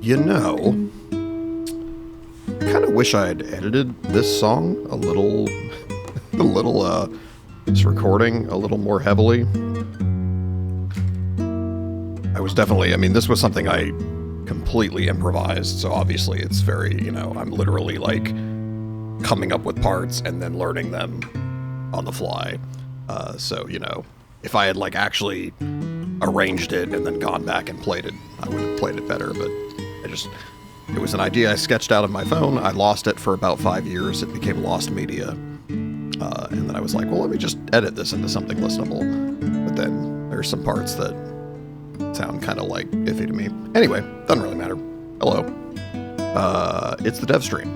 You know, I kind of wish I had edited this song a little, this recording a little more heavily. I was definitely, this was something I completely improvised, so obviously it's very, I'm literally like coming up with parts and then learning them on the fly. So, if I had like actually arranged it and then gone back and played it, I would have played it better, but it was an idea I sketched out on my phone. I lost it for about 5 years. It became lost media. And then I was like, well, let me just edit this into something listenable. But then there's some parts that sound kind of like iffy to me. Anyway, doesn't really matter. Hello. It's the dev stream.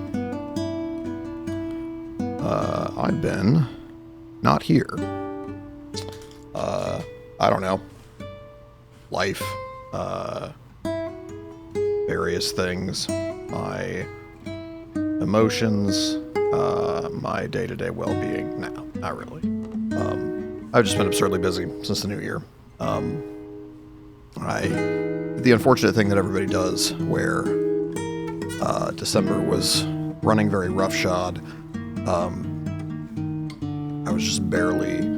I've been not here. I don't know. Life. Various things, my emotions, my day-to-day well-being. No, not really. I've just been absurdly busy since the new year. The unfortunate thing that everybody does, where December was running very roughshod. I was just barely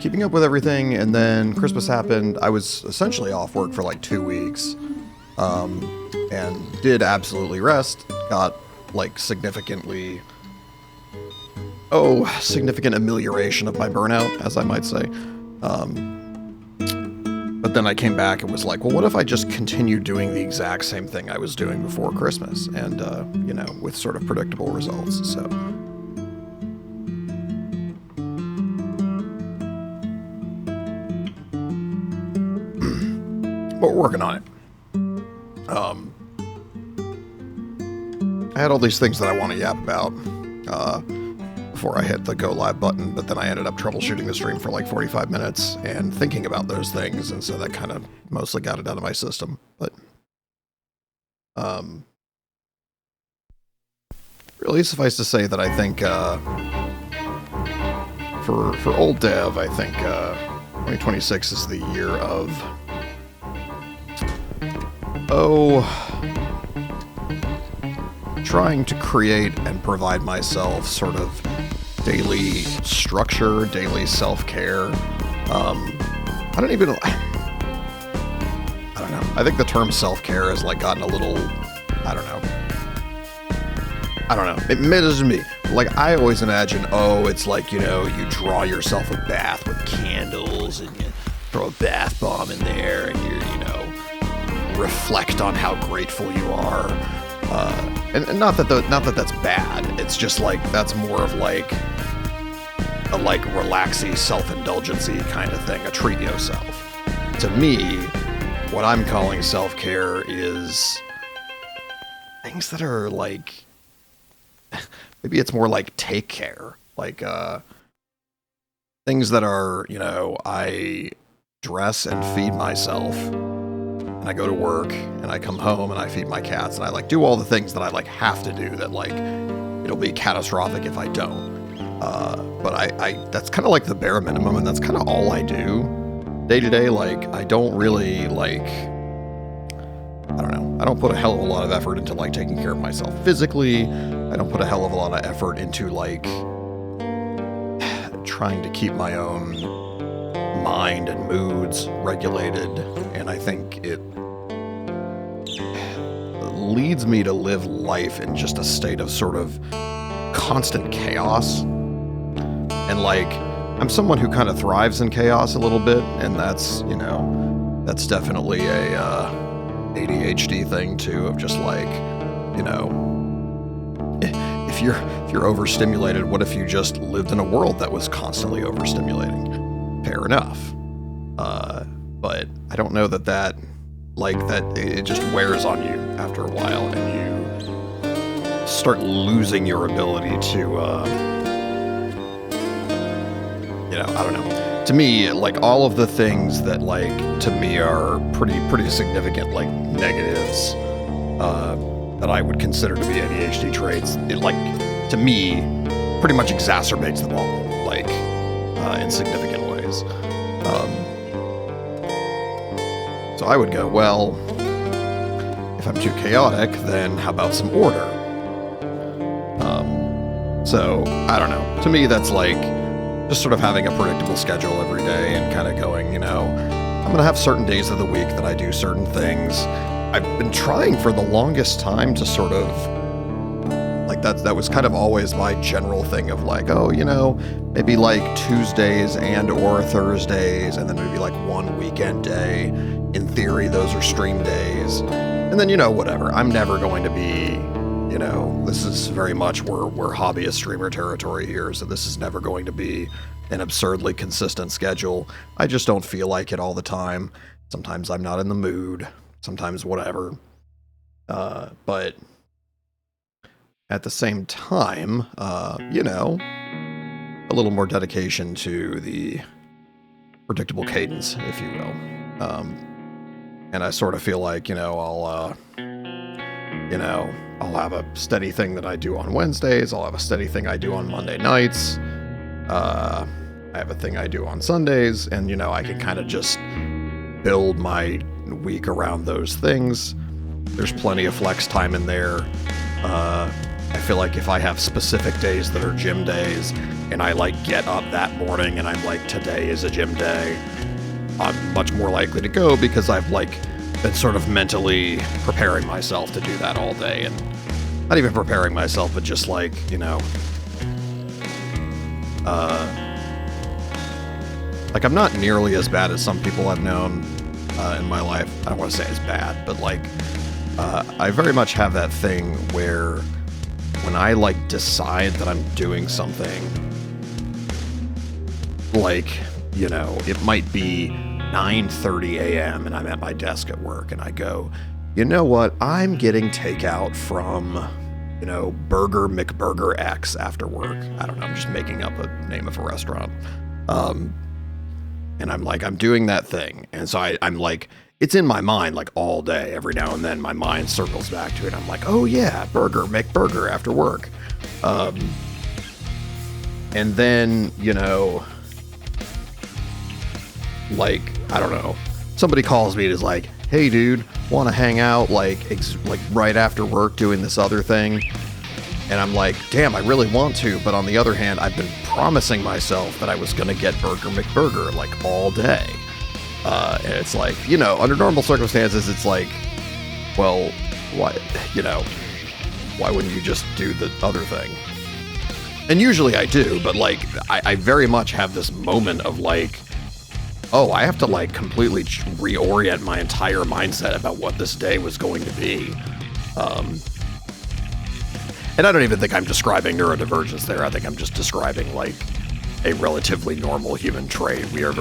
keeping up with everything, and then Christmas happened. I was essentially off work for like 2 weeks. And did absolutely rest, got like significant amelioration of my burnout, as I might say. But then I came back and was like, well, what if I just continued doing the exact same thing I was doing before Christmas? And, you know, with sort of predictable results, so. But we're working on it. I had all these things that I want to yap about before I hit the go live button, but then I ended up troubleshooting the stream for like 45 minutes and thinking about those things, and so that kind of mostly got it out of my system. But really suffice to say that I think for old dev, I think 2026 is the year of trying to create and provide myself sort of daily structure, daily self-care. I don't know. I think the term self-care has like gotten a little, I don't know. It matters to me. Like, I always imagine, it's like, you know, you draw yourself a bath with candles and you throw a bath bomb in there and you know, reflect on how grateful you are. And not that that's bad. It's just like that's more of like a like relaxy, self-indulgency kind of thing, a treat yourself. To me, what I'm calling self-care is things that are like, maybe it's more like take care, like things that are, you know, I dress and feed myself. I go to work and I come home and I feed my cats and I like do all the things that I like have to do that like it'll be catastrophic if I don't. But I that's kind of like the bare minimum, and that's kind of all I do day to day. Like, I don't really like, I don't know. I don't put a hell of a lot of effort into like taking care of myself physically. I don't put a hell of a lot of effort into like trying to keep my own mind and moods regulated, and I think it leads me to live life in just a state of sort of constant chaos. And like, I'm someone who kind of thrives in chaos a little bit, and that's, you know, that's definitely a ADHD thing too, of just like, you know, if you're overstimulated, what if you just lived in a world that was constantly overstimulating? Fair enough. But I don't know that it just wears on you after a while, and you start losing your ability to, you know, I don't know. To me, like, all of the things that, like, to me are pretty significant, like, negatives, that I would consider to be ADHD traits, it, like, to me, pretty much exacerbates them all, like, in significant ways. So I would go, well, if I'm too chaotic, then how about some order? So, I don't know. To me, that's like just sort of having a predictable schedule every day and kind of going, you know, I'm going to have certain days of the week that I do certain things. I've been trying for the longest time to sort of, like, that was kind of always my general thing of like, oh, you know, maybe like Tuesdays and or Thursdays, and then maybe like one weekend day. In theory, those are stream days. And then, you know, whatever. I'm never going to be, you know, this is very much we're hobbyist streamer territory here, so this is never going to be an absurdly consistent schedule. I just don't feel like it all the time. Sometimes I'm not in the mood. Sometimes whatever. But at the same time, you know, a little more dedication to the predictable cadence, if you will. And I sort of feel like, you know, I'll have a steady thing that I do on Wednesdays. I'll have a steady thing I do on Monday nights. I have a thing I do on Sundays, and, you know, I can kind of just build my week around those things. There's plenty of flex time in there. I feel like if I have specific days that are gym days, and I like get up that morning and I'm like, today is a gym day, I'm much more likely to go because I've like been sort of mentally preparing myself to do that all day, and not even preparing myself, but just like, you know, like I'm not nearly as bad as some people I've known in my life. I don't want to say it's bad, but like I very much have that thing where when I like decide that I'm doing something, like, you know, it might be 9:30 a.m. and I'm at my desk at work and I go, you know what, I'm getting takeout from, you know, Burger McBurger X after work. I don't know, I'm just making up a name of a restaurant. And I'm like, I'm doing that thing. And so I'm like, it's in my mind like all day. Every now and then my mind circles back to it. I'm like, oh yeah, Burger McBurger after work. And then, you know, like, I don't know, somebody calls me and is like, hey dude, want to hang out like right after work doing this other thing? And I'm like, damn, I really want to, but on the other hand, I've been promising myself that I was going to get Burger McBurger like all day. And it's like, you know, under normal circumstances, it's like, well, why, you know, why wouldn't you just do the other thing? And usually I do, but like, I very much have this moment of like, oh, I have to like completely reorient my entire mindset about what this day was going to be. And I don't even think I'm describing neurodivergence there. I think I'm just describing like a relatively normal human trait. We are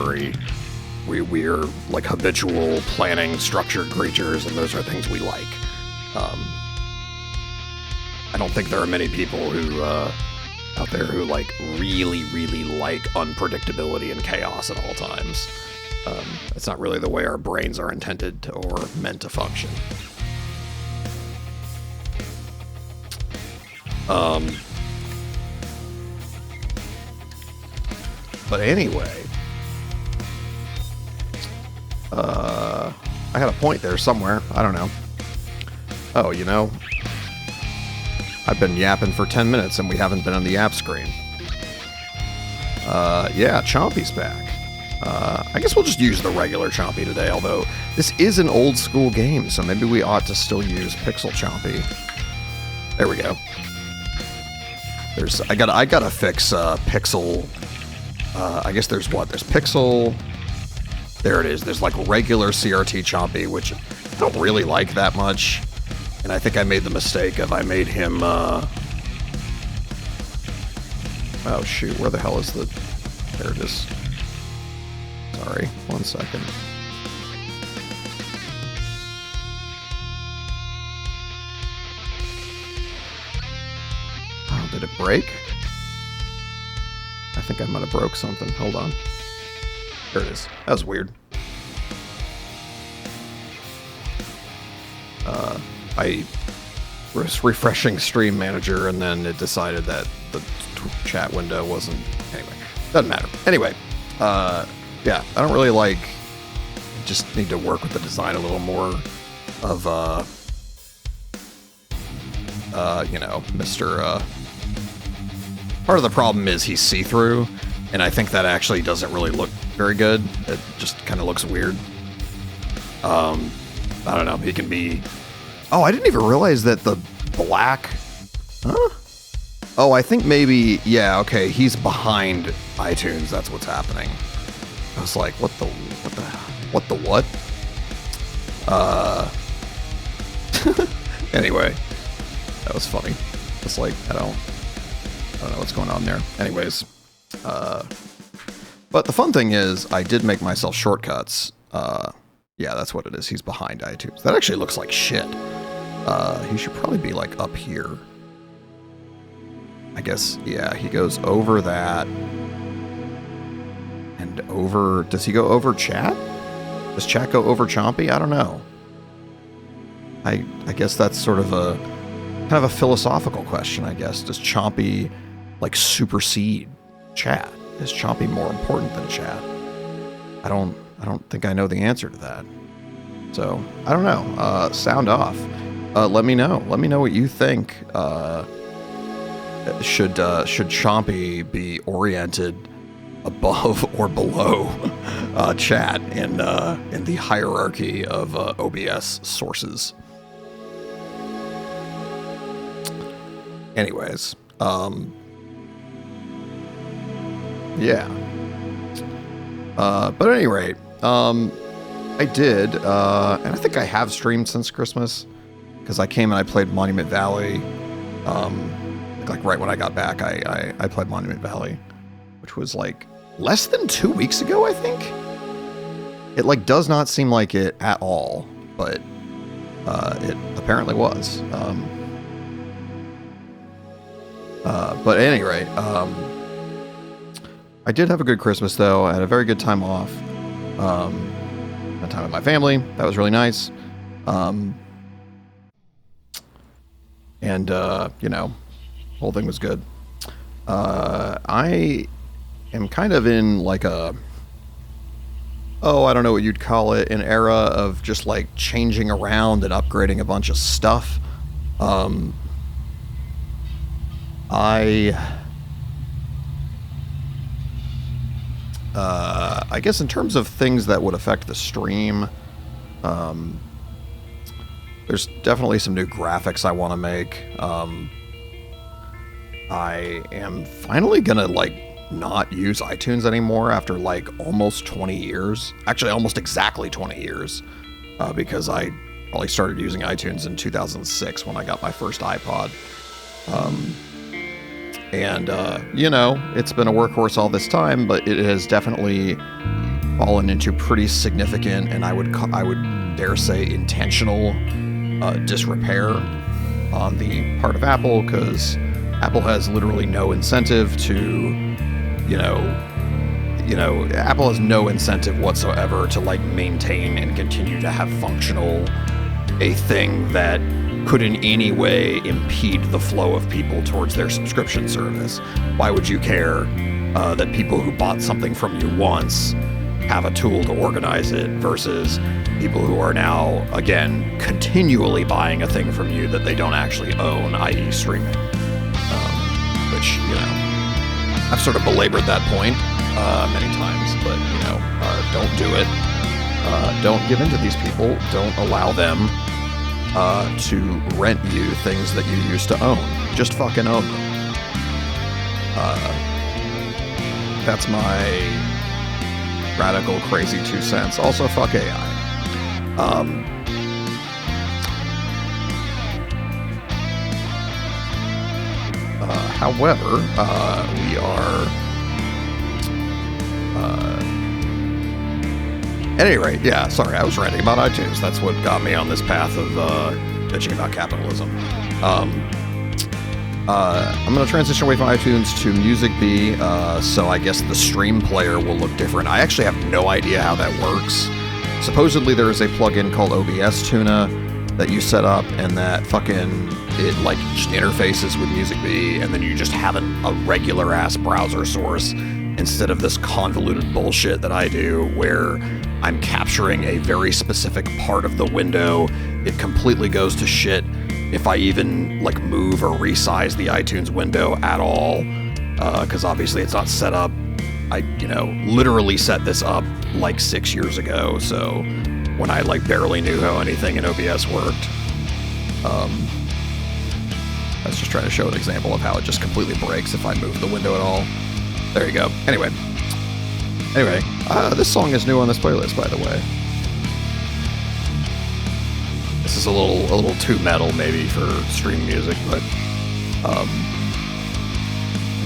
we're like habitual planning structured creatures, and those are things we like. I don't think there are many people who out there who like really like unpredictability and chaos at all times. It's not really the way our brains are intended to, or meant to function. But anyway, I had a point there somewhere. I don't know. Oh, you know, I've been yapping for 10 minutes and we haven't been on the app screen. Yeah, Chompy's back. I guess we'll just use the regular Chompy today, although this is an old school game, so maybe we ought to still use Pixel Chompy. There we go. I gotta fix Pixel. I guess there's Pixel. There it is. There's like regular CRT Chompy, which I don't really like that much. And I think I made the mistake of I made him. Oh shoot! Where the hell is the? There it is. Sorry, 1 second. Oh, did it break? I think I might have broke something. Hold on. There it is. That was weird. I was refreshing Stream Manager and then it decided that the chat window wasn't... Anyway, doesn't matter. Anyway, yeah, I don't really like... Just need to work with the design a little more of, you know, Mr. Part of the problem is he's see-through, and I think that actually doesn't really look very good. It just kind of looks weird. I don't know, he can be... Oh, I didn't even realize that the black... Huh? Oh, I think maybe... Yeah, okay, he's behind iTunes, that's what's happening. I was like, what the what? Anyway, that was funny. It's like, I don't know what's going on there. Anyways, but the fun thing is, I did make myself shortcuts. Yeah, that's what it is. He's behind iTunes. That actually looks like shit. He should probably be like up here. I guess, yeah, he goes over that. And over, does he go over chat? Does chat go over Chompy? I don't know. I guess that's sort of a, kind of a philosophical question, I guess. Does Chompy like supersede chat? Is Chompy more important than chat? I don't think I know the answer to that. So, I don't know. Sound off. Let me know. Let me know what you think. Should Chompy be oriented above or below chat in the hierarchy of OBS sources? Anyways, yeah. But at any rate, I did, and I think I have streamed since Christmas, because I came and I played Monument Valley. Like right when I got back, I played Monument Valley, which was like less than 2 weeks ago, I think. It like does not seem like it at all, but it apparently was. But at any rate, I did have a good Christmas though. I had a very good time off. Spent time with my family. That was really nice. And you know, whole thing was good. I am kind of in like a, I don't know what you'd call it, an era of just like changing around and upgrading a bunch of stuff. I guess in terms of things that would affect the stream, there's definitely some new graphics I want to make. I am finally gonna like not use iTunes anymore after like almost 20 years. Actually, almost exactly 20 years, because I probably started using iTunes in 2006 when I got my first iPod. You know, it's been a workhorse all this time, but it has definitely fallen into pretty significant, and I would dare say intentional disrepair on the part of Apple, because Apple has literally no incentive to, you know, Apple has no incentive whatsoever to like maintain and continue to have functional a thing that could in any way impede the flow of people towards their subscription service. Why would you care that people who bought something from you once have a tool to organize it versus people who are now, again, continually buying a thing from you that they don't actually own, i.e. streaming? Which, you know, I've sort of belabored that point many times, but, you know, don't do it. Don't give in to these people. Don't allow them to rent you things that you used to own. Just fucking own them. That's my radical, crazy 2 cents. Also, fuck AI. However, we are... At any rate, yeah, sorry, I was ranting about iTunes. That's what got me on this path of bitching about capitalism. I'm going to transition away from iTunes to Music Bee, so I guess the stream player will look different. I actually have no idea how that works. Supposedly there is a plugin called OBS Tuna that you set up, and that fucking, it like just interfaces with Music Bee, and then you just have a regular ass browser source instead of this convoluted bullshit that I do where I'm capturing a very specific part of the window. It completely goes to shit if I even like move or resize the iTunes window at all, because obviously it's not set up. I, you know, literally set this up like 6 years ago, so when I like barely knew how anything in OBS worked. I was just trying to show an example of how it just completely breaks if I move the window at all. There you go. Anyway, this song is new on this playlist, by the way. This is a little too metal maybe for stream music, but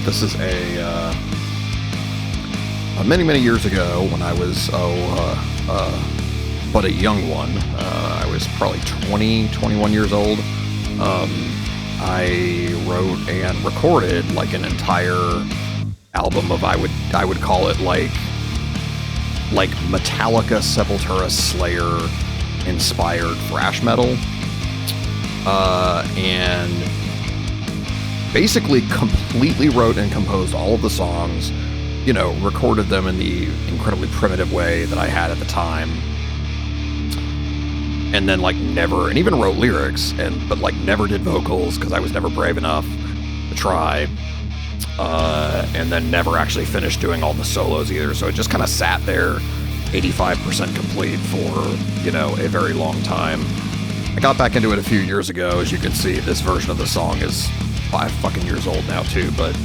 this is many years ago when I was but a young one. I was probably 21 years old. I wrote and recorded like an entire album of I would call it like Metallica, Sepultura, Slayer inspired thrash metal, and basically completely wrote and composed all of the songs, you know, recorded them in the incredibly primitive way that I had at the time, and then like never, and even wrote lyrics, but like never did vocals because I was never brave enough to try, and then never actually finished doing all the solos either, so it just kind of sat there 85% complete for, you know, a very long time. I got back into it a few years ago. As you can see, this version of the song is 5 fucking years old now too, but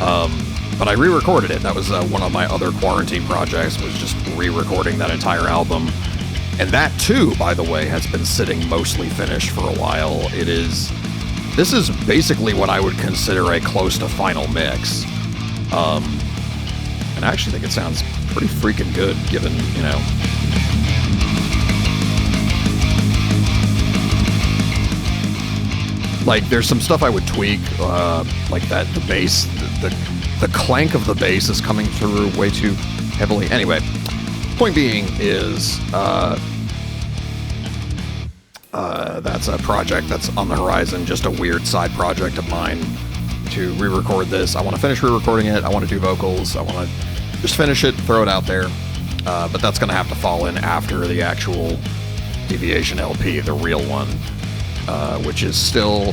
I re-recorded it. That was one of my other quarantine projects, was just re-recording that entire album. And that too, by the way, has been sitting mostly finished for a while. This is basically what I would consider a close to final mix. And I actually think it sounds pretty freaking good, given, you know. Like, there's some stuff I would tweak, like that, the bass, the clank of the bass is coming through way too heavily. Anyway, point being is, that's a project that's on the horizon, just a weird side project of mine to re-record this. I want to finish re-recording it. I want to do vocals. I want to just finish it, throw it out there. But that's going to have to fall in after the actual Deviation LP, the real one, which is still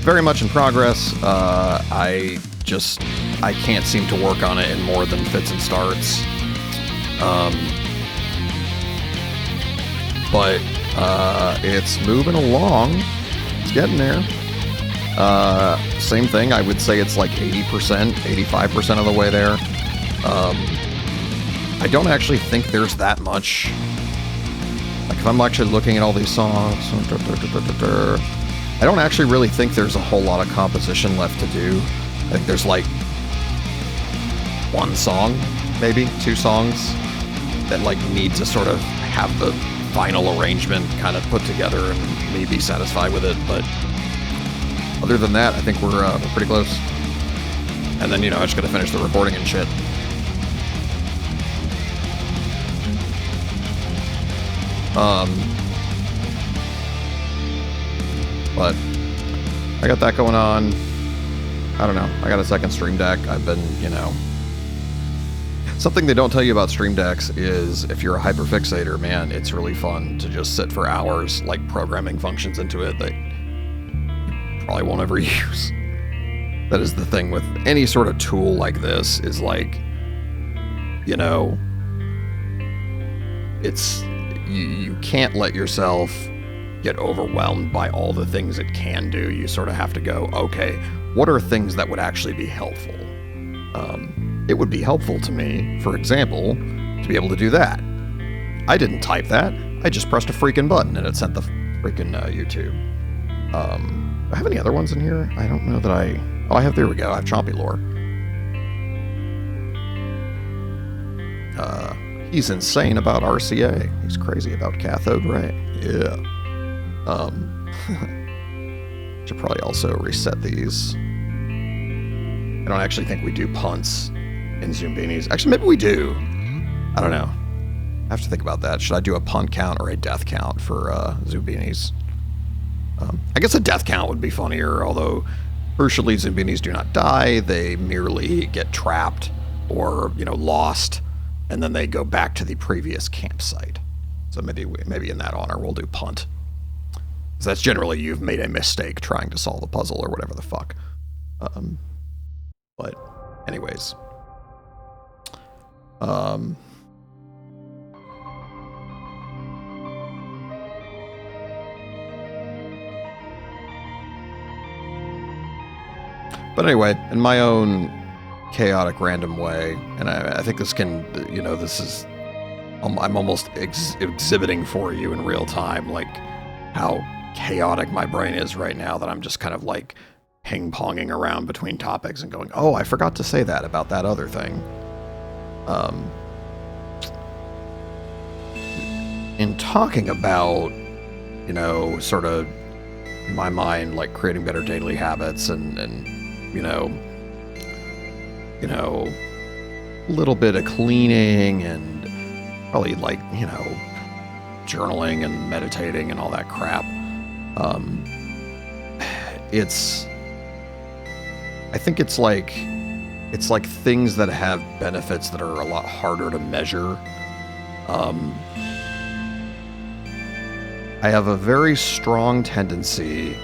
very much in progress. I can't seem to work on it in more than fits and starts. But it's moving along. It's getting there. Same thing, I would say it's like 80%, 85% of the way there. I don't actually think there's that much. Like, if I'm actually looking at all these songs, I don't actually really think there's a whole lot of composition left to do. I think there's like one song, maybe 2 songs that like need to sort of have the final arrangement kind of put together and me be satisfied with it. But other than that, I think we're pretty close. And then, you know, I just gotta finish the recording and shit. But I got that going on. I don't know. I got a second Stream Deck. I've been, you know... Something they don't tell you about Stream Decks is if you're a hyperfixator, man, it's really fun to just sit for hours, like, programming functions into it that you probably won't ever use. That is the thing with any sort of tool like this, is like, you know, it's... You can't let yourself get overwhelmed by all the things it can do. You sort of have to go, okay, what are things that would actually be helpful? It would be helpful to me, for example, to be able to do that. I didn't type that. I just pressed a freaking button and it sent the freaking YouTube. Do I have any other ones in here? I don't know that I... Oh, I have... There we go. I have Chompy Lore. He's insane about RCA. He's crazy about cathode ray. Yeah. Should probably also reset these. I don't actually think we do punts in Zoombinis. Actually, maybe we do. I don't know. I have to think about that. Should I do a punt count or a death count for Zoombinis? I guess a death count would be funnier, although crucially Zoombinis do not die. They merely get trapped or, you know, lost, and then they go back to the previous campsite. So maybe in that honor we'll do punt. Because that's generally you've made a mistake trying to solve a puzzle or whatever the fuck. But anyways. But anyway, in my own chaotic, random way, and I think this can, you know, this is, I'm almost exhibiting for you in real time, like, how chaotic my brain is right now, that I'm just kind of, like, ping-ponging around between topics and going, oh, I forgot to say that about that other thing. In talking about, you know, sort of, in my mind, like, creating better daily habits and you know, a little bit of cleaning and probably, like, you know, journaling and meditating and all that crap. I think it's like things that have benefits that are a lot harder to measure. I have a very strong tendency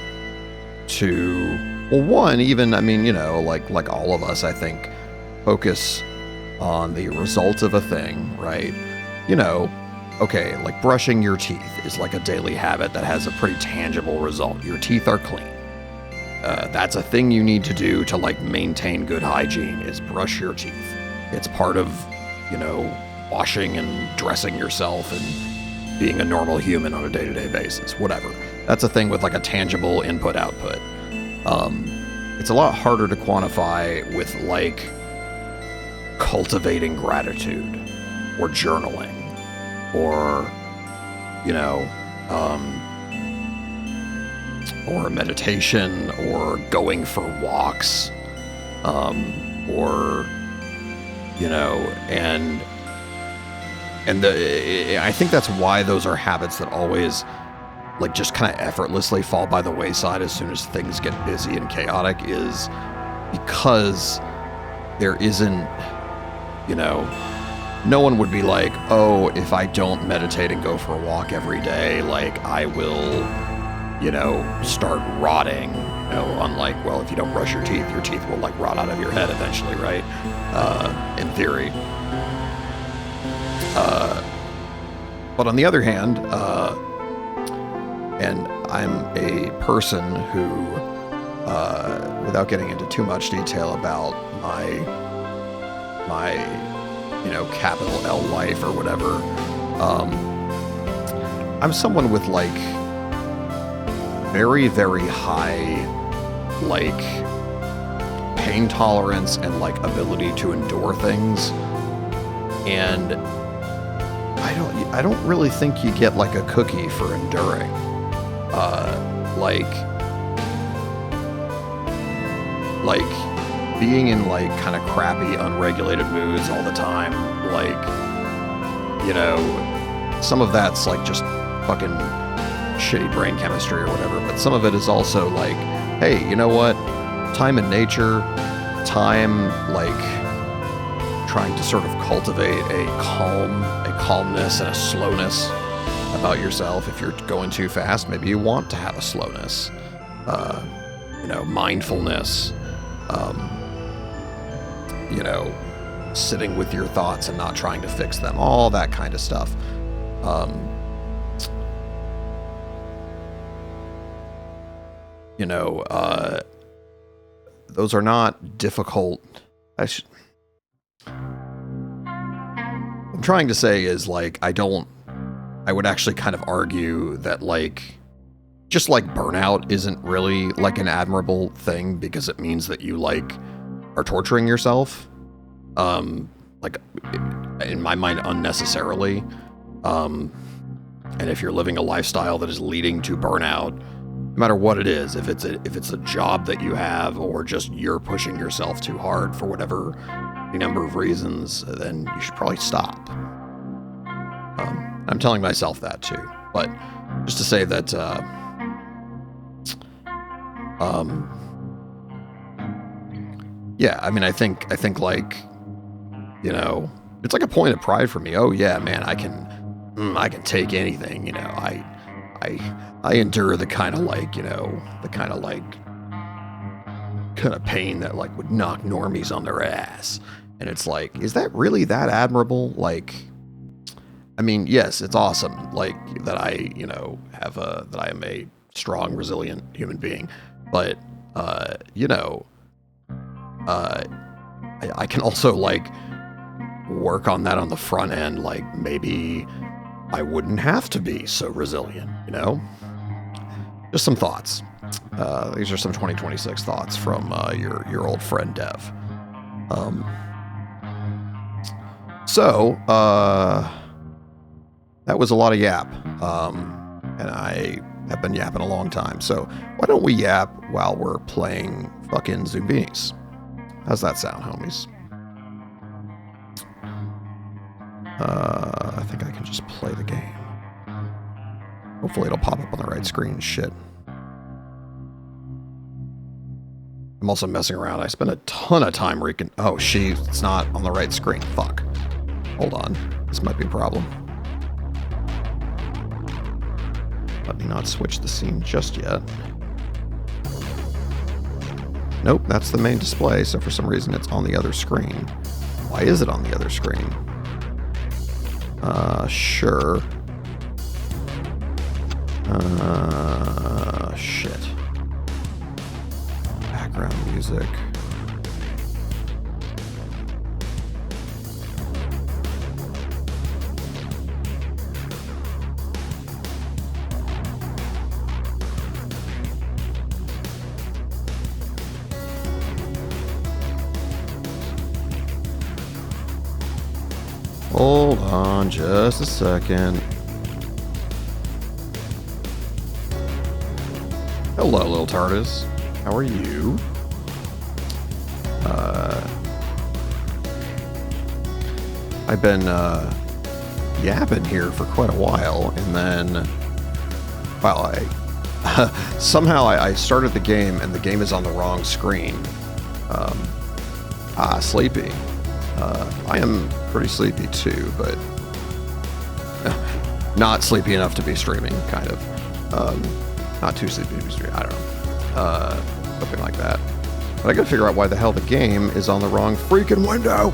to, well, one, even, I mean, you know, like all of us, I think, focus on the result of a thing, right? You know, okay, like brushing your teeth is like a daily habit that has a pretty tangible result. Your teeth are clean. That's a thing you need to do to, like, maintain good hygiene, is brush your teeth. It's part of, you know, washing and dressing yourself and being a normal human on a day-to-day basis, whatever. That's a thing with like a tangible input-output. It's a lot harder to quantify with like cultivating gratitude or journaling or, you know, or meditation or going for walks, or, you know, and I think that's why those are habits that always like just kind of effortlessly fall by the wayside as soon as things get busy and chaotic, is because there isn't, you know, no one would be like, oh, if I don't meditate and go for a walk every day, like I will, you know, start rotting, you know, unlike, well, if you don't brush your teeth will like rot out of your head eventually, right? In theory. But on the other hand, and I'm a person who, without getting into too much detail about my, you know, capital L life or whatever, I'm someone with like very, very high, like pain tolerance and like ability to endure things. And I don't really think you get like a cookie for enduring. Like being in like kind of crappy, unregulated moods all the time, like, you know, some of that's like just fucking shitty brain chemistry or whatever, but some of it is also like, hey, you know what? Time in nature, time like trying to sort of cultivate a calmness and a slowness about yourself. If you're going too fast, maybe you want to have a slowness, you know, mindfulness, you know, sitting with your thoughts and not trying to fix them, all that kind of stuff. You know, those are not difficult. I'm trying to say is like, I would actually kind of argue that like, just like burnout isn't really like an admirable thing because it means that you like are torturing yourself, like in my mind unnecessarily. And if you're living a lifestyle that is leading to burnout, no matter what it is, if it's a job that you have or just you're pushing yourself too hard for whatever a number of reasons, then you should probably stop. I'm telling myself that too, but just to say that, yeah, I mean, I think like, you know, it's like a point of pride for me. Oh yeah, man, I can take anything, you know, I endure the kind of like, you know, the kind of pain that like would knock normies on their ass. And it's like, is that really that admirable? Like, I mean, yes, it's awesome. Like that I, you know, that I am a strong, resilient human being, but, you know, I can also like work on that on the front end. Like maybe I wouldn't have to be so resilient, you know? Just some thoughts. These are some 2026 thoughts from your old friend Dev. So that was a lot of yap, and I have been yapping a long time. So why don't we yap while we're playing fucking Zoombinis? How's that sound, homies? I think I can just play the game. Hopefully it'll pop up on the right screen. Shit. I'm also messing around. I spent a ton of time oh, it's not on the right screen. Fuck. Hold on. This might be a problem. Let me not switch the scene just yet. Nope, that's the main display, so for some reason it's on the other screen. Why is it on the other screen? Sure. Shit. Background music. Hold on just a second. Hello, little TARDIS. How are you? I've been yapping here for quite a while, and then, well, somehow I started the game, and the game is on the wrong screen. Sleepy. I am pretty sleepy too, but not sleepy enough to be streaming, kind of. Not too sleepy to be streaming, I don't know. Something like that. But I gotta figure out why the hell the game is on the wrong freaking window.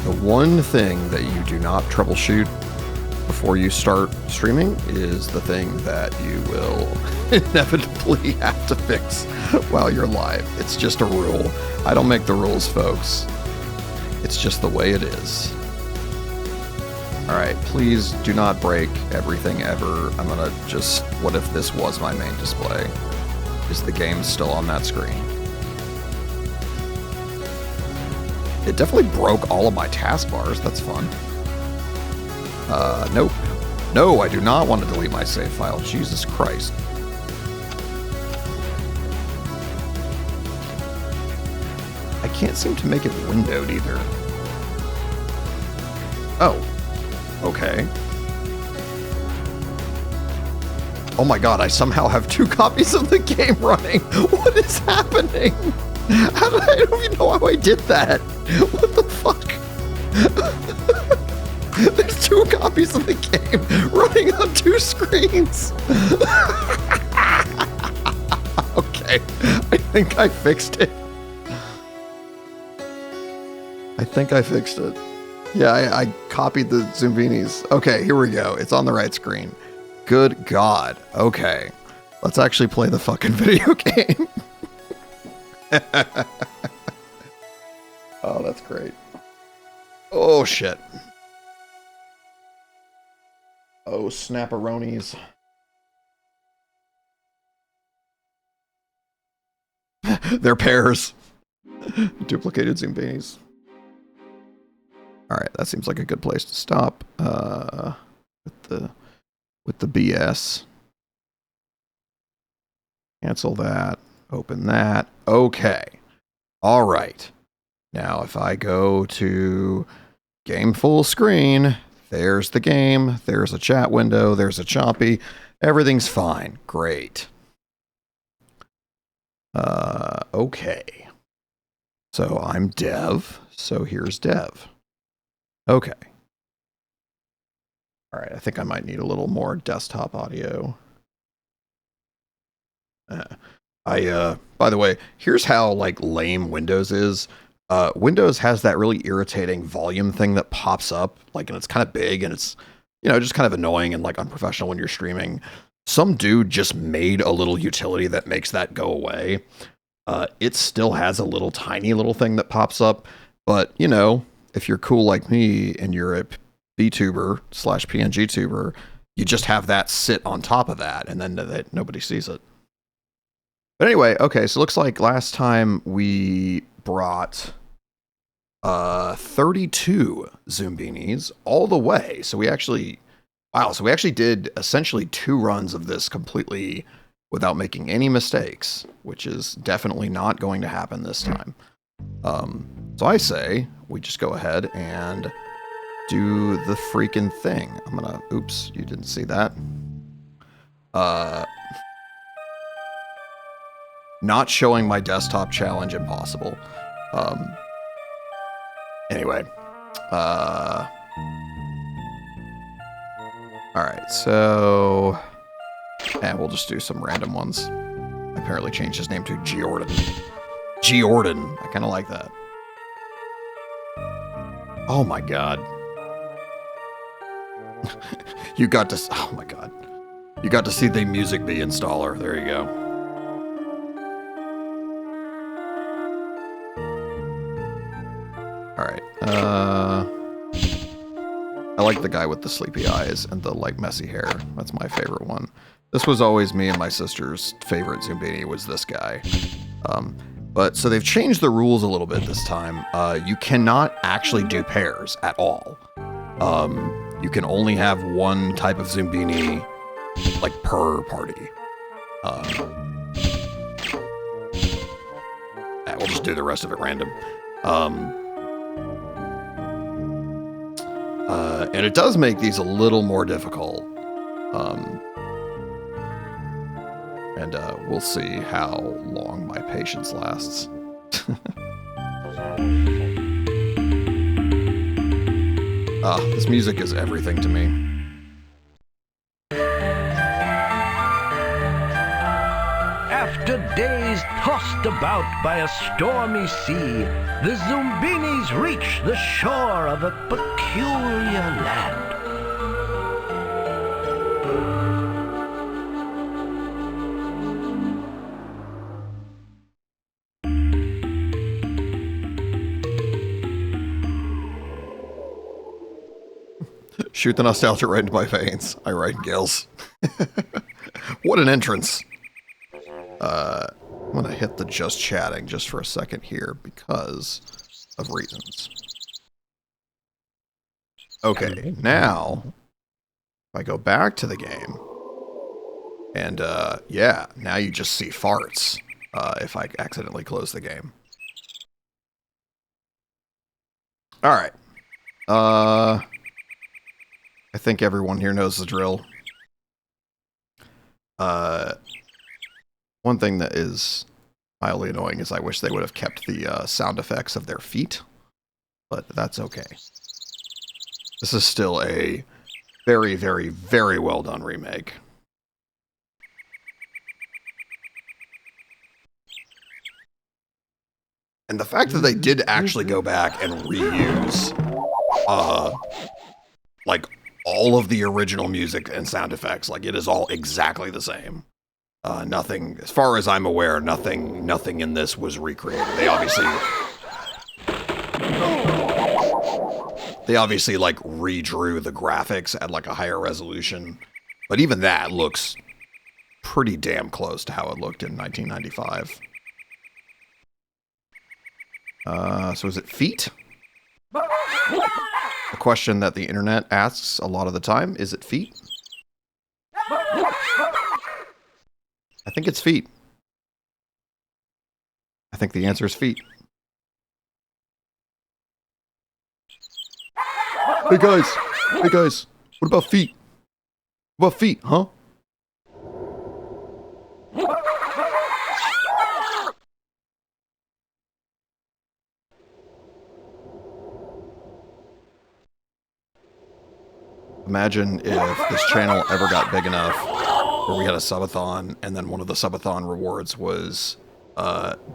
The one thing that you do not troubleshoot before you start streaming is the thing that you will inevitably have to fix while you're live. It's just a rule. I don't make the rules, folks. It's just the way it is. Alright, please do not break everything ever. I'm gonna just... What if this was my main display? Is the game still on that screen? It definitely broke all of my taskbars. That's fun. Nope. No, I do not want to delete my save file. Jesus Christ. I can't seem to make it windowed either. Oh. Okay. Oh my god, I somehow have 2 copies of the game running. What is happening? I don't even know how I did that. What the fuck? There's 2 copies of the game running on 2 screens. Okay, I think I fixed it. Yeah, I copied the Zoombinis. Okay, here we go. It's on the right screen. Good God. Okay. Let's actually play the fucking video game. Oh, that's great. Oh, shit. Oh, snapperonis. They're pairs. Duplicated Zoombinis. Alright, that seems like a good place to stop. With the BS. Cancel that. Open that. Okay. Alright. Now, if I go to game full screen, there's the game, there's a chat window, there's a choppy, everything's fine. Great. Okay. So I'm Dev, so here's Dev. Okay. Alright, I think I might need a little more desktop audio. By the way, here's how, like, lame Windows is. Windows has that really irritating volume thing that pops up, like, and it's kind of big, and it's, you know, just kind of annoying and, like, unprofessional when you're streaming. Some dude just made a little utility that makes that go away. It still has a little tiny little thing that pops up, but, you know, if you're cool like me and you're a VTuber/PNG tuber, you just have that sit on top of that, and then nobody sees it. But anyway, okay, so it looks like last time we brought 32 Zoombinis all the way. So we actually, wow, so we actually did essentially 2 runs of this completely without making any mistakes, which is definitely not going to happen this time. So I say we just go ahead and do the freaking thing. I'm gonna, oops, you didn't see that. Not showing my desktop challenge impossible. Anyway. Alright, so... And we'll just do some random ones. I apparently changed his name to Giordan. Giordan. I kind of like that. Oh my god. You got to... Oh my god. You got to see the Music Bee installer. There you go. Alright, I like the guy with the sleepy eyes and the, like, messy hair. That's my favorite one. This was always me and my sister's favorite Zombini was this guy. But so they've changed the rules a little bit this time. You cannot actually do pairs at all. You can only have one type of Zombini, like, per party. We'll just do the rest of it random. And it does make these a little more difficult. And we'll see how long my patience lasts. This music is everything to me. After days tossed about by a stormy sea, the Zoombinis reach the shore of a peculiar land. Shoot the nostalgia right into my veins. I write gills. What an entrance. I'm gonna hit the just chatting just for a second here because of reasons. Okay, now if I go back to the game, and yeah, now you just see farts if I accidentally close the game. All right. I think everyone here knows the drill. One thing that is mildly annoying is I wish they would have kept the sound effects of their feet, but that's okay. This is still a very, very, very well done remake. And the fact that they did actually go back and reuse, like, all of the original music and sound effects, like, it is all exactly the same. Nothing, as far as I'm aware, nothing in this was recreated. They obviously like redrew the graphics at like a higher resolution, but even that looks pretty damn close to how it looked in 1995. So is it feet? A question that the internet asks a lot of the time, is it feet? I think it's feet. I think the answer is feet. Hey guys, what about feet? What about feet, huh? Imagine if this channel ever got big enough where we had a subathon, and then one of the subathon rewards was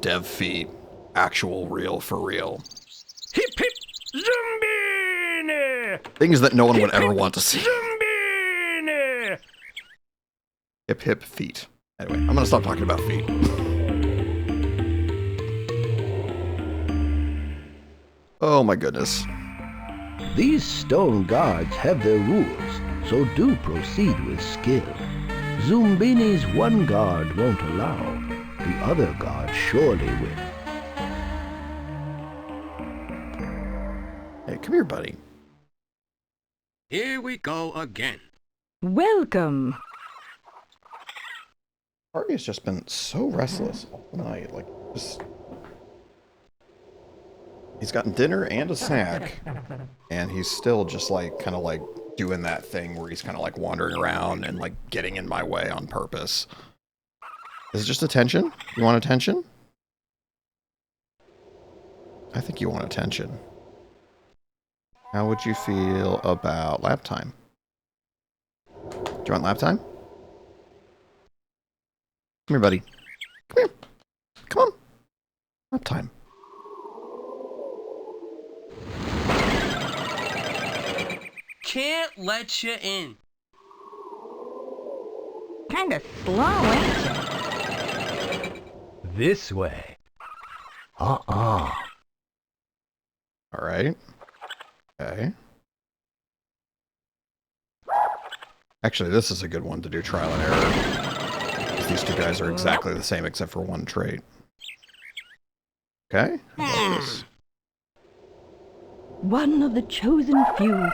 dev feet, actual real for real. Hip hip Zombini! Things that no one would ever want to see. Zombini! Hip hip feet. Anyway, I'm gonna stop talking about feet. Oh my goodness. These stone guards have their rules, so do proceed with skill. Zoombinis one guard won't allow, the other guard surely will. Hey, come here, buddy. Here we go again. Welcome. Harvey has just been so restless all night. Like, just... He's gotten dinner and a snack, and he's still just, like, kind of, like, doing that thing where he's kind of, like, wandering around and, like, getting in my way on purpose. Is it just attention? You want attention? I think you want attention. How would you feel about lap time? Do you want lap time? Come here, buddy. Come here. Come on. Lap time. Can't let you in. Kinda slow, ain't you? This way. All right. Okay. Actually, this is a good one to do trial and error. 'Cause these two guys are exactly the same except for one trait. Okay. How about this? One of the chosen few.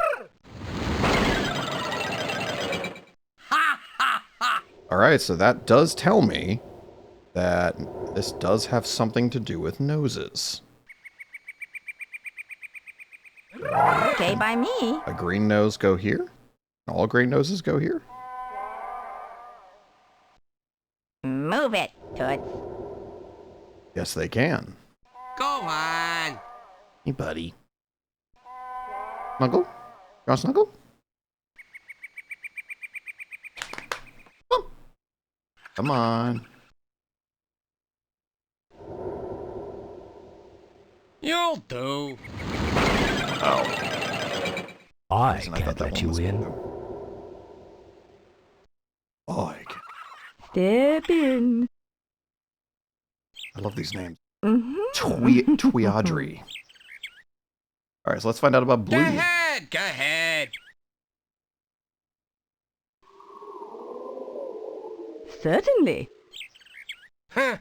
Alright, so that does tell me that this does have something to do with noses. Okay by me. A green nose go here? All green noses go here? Move it, Toots. Yes, they can. Go on. Hey, buddy. Snuggle? You want to snuggle? Come on. You'll do. Oh. I Reason can't thought that let one you was in. blue. Oh, Step in. I love these names. Mm-hmm. Tweadri. Alright, so let's find out about Go blue. ahead. Go ahead. Certainly. Huh.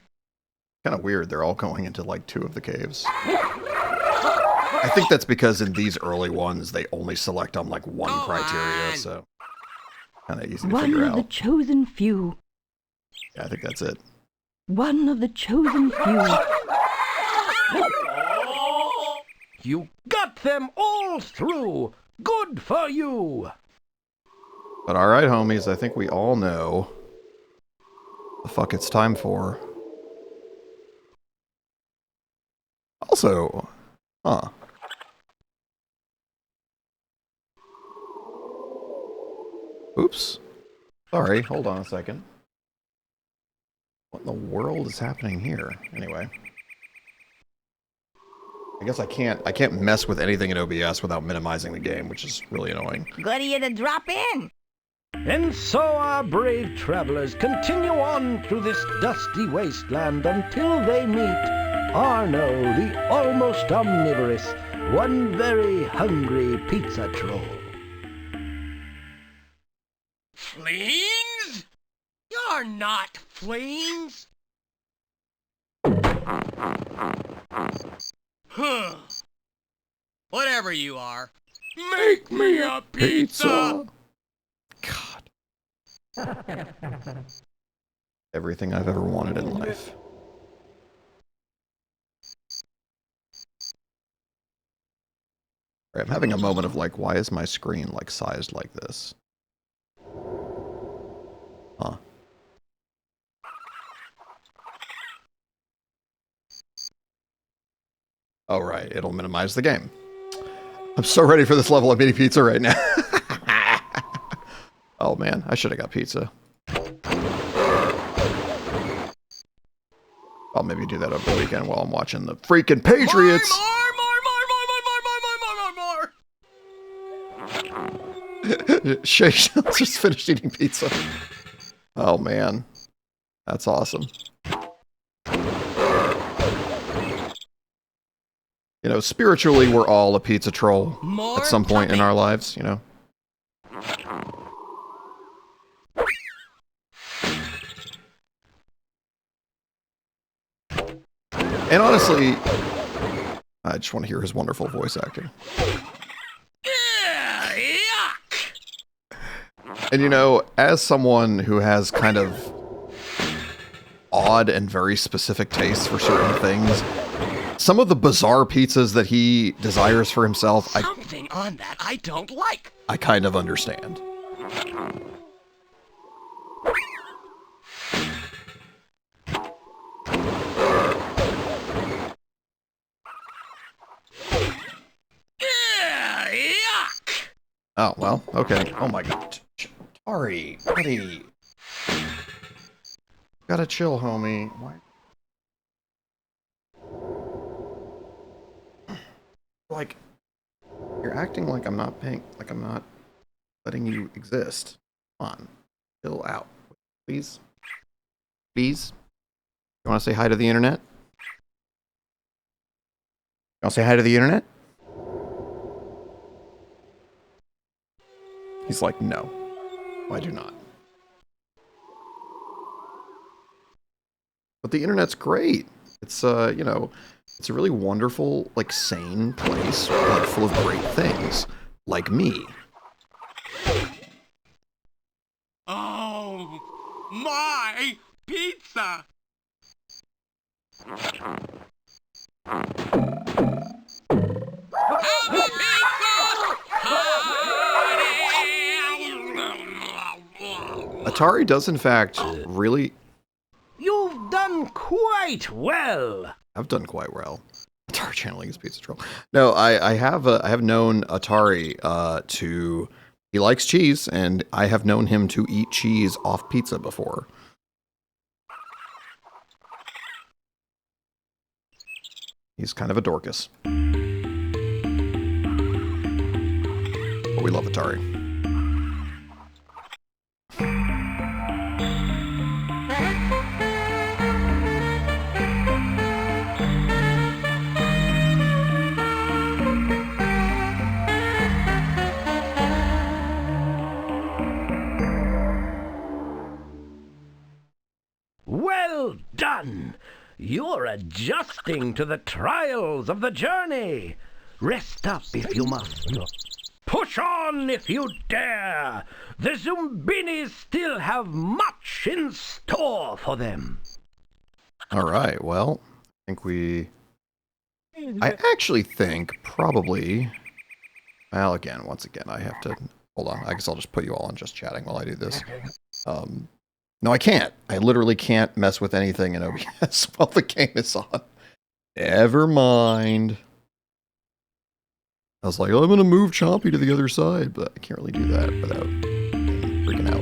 Kind of weird, they're all going into like 2 of the caves. I think that's because in these early ones, they only select on like one Go criteria, on. so kind of easy to One figure of the out. chosen few. Yeah, I think that's it. One of the chosen few. You got them all through. Good for you. But alright, homies, I think we all know the fuck it's time for. Also, huh. Oops. Sorry, hold on a second. What in the world is happening here? Anyway. I guess I can't mess with anything in OBS without minimizing the game, which is really annoying. Good of you to drop in. And so our brave travelers continue on through this dusty wasteland until they meet Arno, the almost omnivorous, one very hungry pizza troll. Fleens? You're not fleens. Huh. Whatever you are, make me a pizza. God. Everything I've ever wanted in life. Right, I'm having a moment of like, why is my screen like sized like this? Huh. Oh, right. It'll minimize the game. I'm so ready for this level of mini pizza right now. Oh, man. I should have got pizza. I'll maybe do that over the weekend while I'm watching the freaking Patriots. More. Shay just finished eating pizza. Oh, man. That's awesome. You know, spiritually, we're all a pizza troll at some point in our lives, you know? And honestly, I just want to hear his wonderful voice acting. Yeah, yuck. And you know, as someone who has kind of odd and very specific tastes for certain things, some of the bizarre pizzas that he desires for himself, Something on that I don't like. I kind of understand. Yeah, yuck. Oh, well, okay. Oh my god. Sorry, buddy. Gotta chill, homie. Why? Like, you're acting like I'm not paying, like I'm not letting you exist. Come on. Chill out. Please? Please? You wanna say hi to the internet? You wanna say hi to the internet? He's like, no. I do not. But the internet's great. It's, you know, it's a really wonderful, like, sane place, like, full of great things. Like me. Oh, my pizza! Have a pizza! Atari does, in fact, really... You've done quite well. I've done quite well. Atari channeling his pizza troll. No, I have known Atari to... He likes cheese, and I have known him to eat cheese off pizza before. He's kind of a Dorcas. But we love Atari. Well done! You're adjusting to the trials of the journey. Rest up if you must. Push on if you dare. The Zoombinis still have much in store for them. All right, well, I actually think probably... Well, once again, I have to... Hold on, I guess I'll just put you all on just chatting while I do this. No, I can't. I literally can't mess with anything in OBS while the game is on. Never mind. I was like, oh, I'm going to move Chompy to the other side, but I can't really do that without freaking out.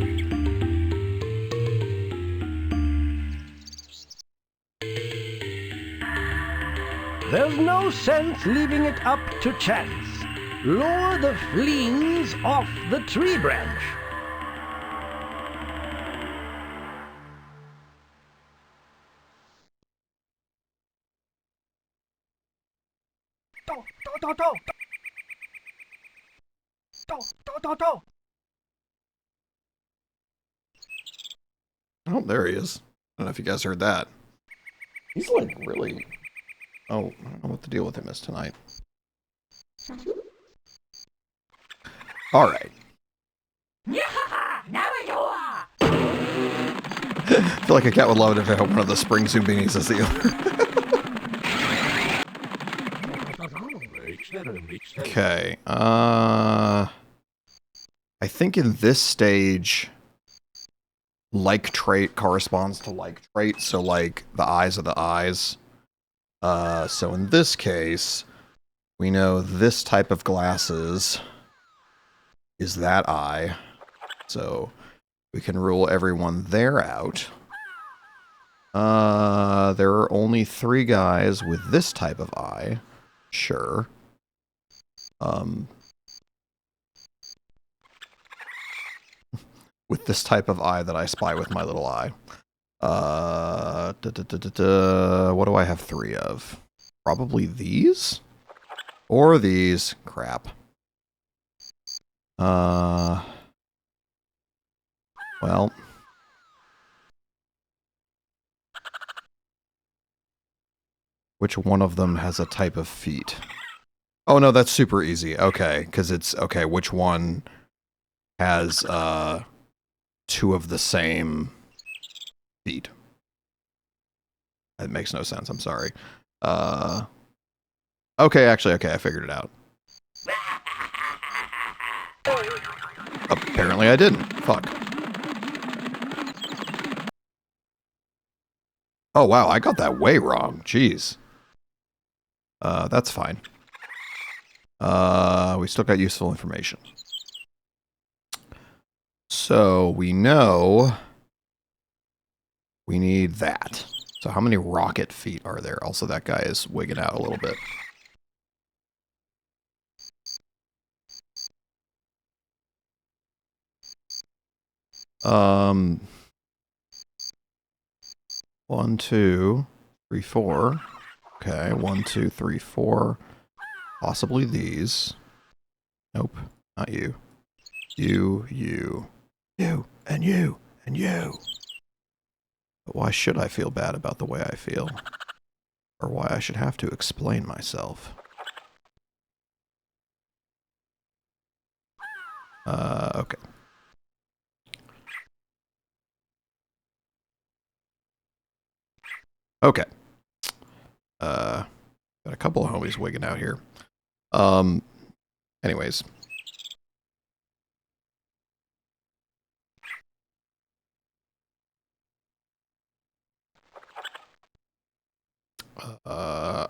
There's no sense leaving it up to chance. Lure the fleas off the tree branch. Oh, there he is. I don't know if you guys heard that. He's like really... Oh, I don't know what the deal with him is tonight. Alright. I feel like a cat would love it if I had one of the spring Zoombinis as the owner. Okay, I think in this stage, like trait corresponds to like trait, so like the eyes are the eyes. So in this case, we know this type of glasses is that eye, so we can rule everyone there out. There are only 3 guys with this type of eye. Sure. With this type of eye that I spy with my little eye. What do I have 3 of? Probably these? Or these. Crap. Well. Which one of them has a type of feet? Oh, no, that's super easy. Okay, because it's... Okay, which one has 2 of the same feet? That makes no sense. I'm sorry. Okay, actually, okay, I figured it out. Apparently I didn't. Fuck. Oh, wow, I got that way wrong. Jeez. That's fine. We still got useful information. So, we know we need that. So how many rocket feet are there? Also, that guy is wigging out a little bit. One, 2, 3, 4. Okay, 1, 2, 3, 4. Possibly these. Nope, not you. You. You, and you, and you. But why should I feel bad about the way I feel? Or why I should have to explain myself? Okay. Okay. Got a couple of homies wigging out here. Anyways.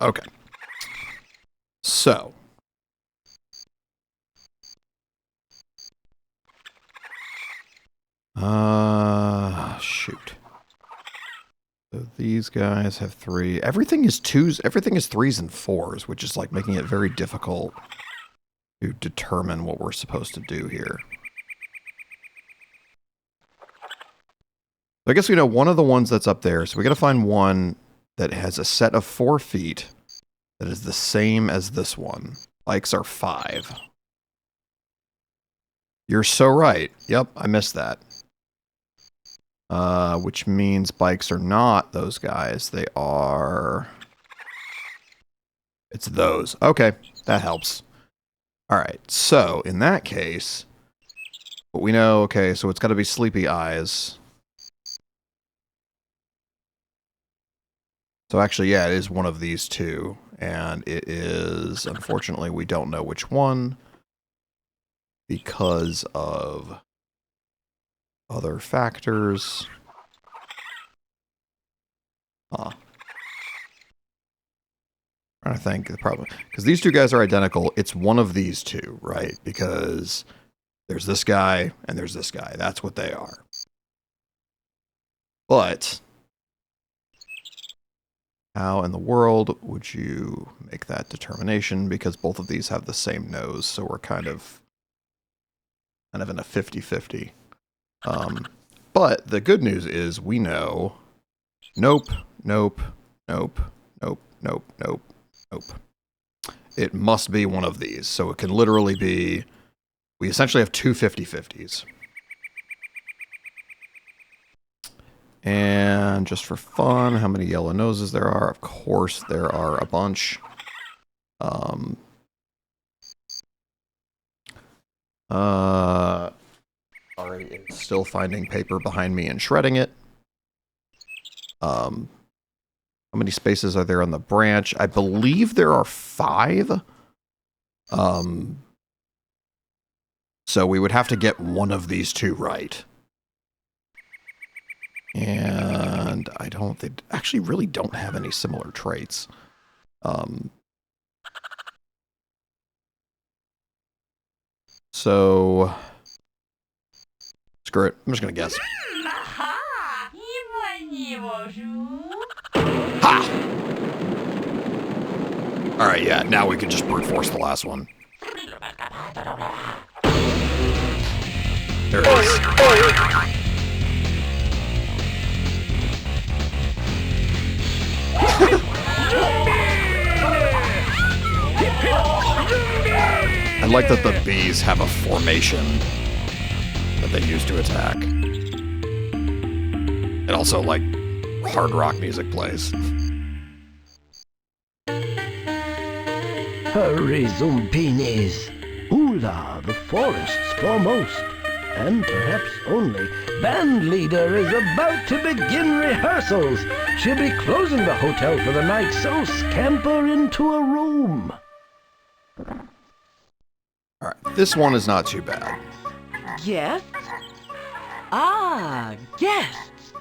Okay. So. Shoot. So these guys have 3. Everything is 2s. Everything is 3s and 4s, which is like making it very difficult to determine what we're supposed to do here. So I guess we know one of the ones that's up there. So we got to find one that has a set of 4 feet that is the same as this one. Bikes are 5. You're so right. Yep, I missed that. Which means bikes are not those guys. They are... It's those. Okay, that helps. Alright, so in that case, what we know, okay, so it's got to be Sleepy Eyes. So actually, yeah, it is one of these two. And it is, unfortunately, we don't know which one because of other factors. Huh. I'm trying to think, probably because these two guys are identical. It's one of these two, right? Because there's this guy and there's this guy. That's what they are. But how in the world would you make that determination? Because both of these have the same nose, so we're kind of in a 50-50. But the good news is we know. Nope, nope, nope, nope, nope, nope, nope. It must be one of these. So it can literally be, we essentially have two 50-50s. And just for fun, how many yellow noses there are? Of course, there are a bunch. Sorry, it's still finding paper behind me and shredding it. How many spaces are there on the branch? I believe there are 5. So we would have to get one of these two right. And I don't, they actually really don't have any similar traits. So, screw it. I'm just going to guess. Ha! Alright, yeah, now we can just brute force the last one. There it is. I like that the bees have a formation that they use to attack. And also, like, hard rock music plays. Hurry, Zoombinis! Hula, the forest's foremost, and perhaps only, band leader is about to begin rehearsals. She'll be closing the hotel for the night, so scamper into a room. Alright, this one is not too bad. Guests? Ah, guests.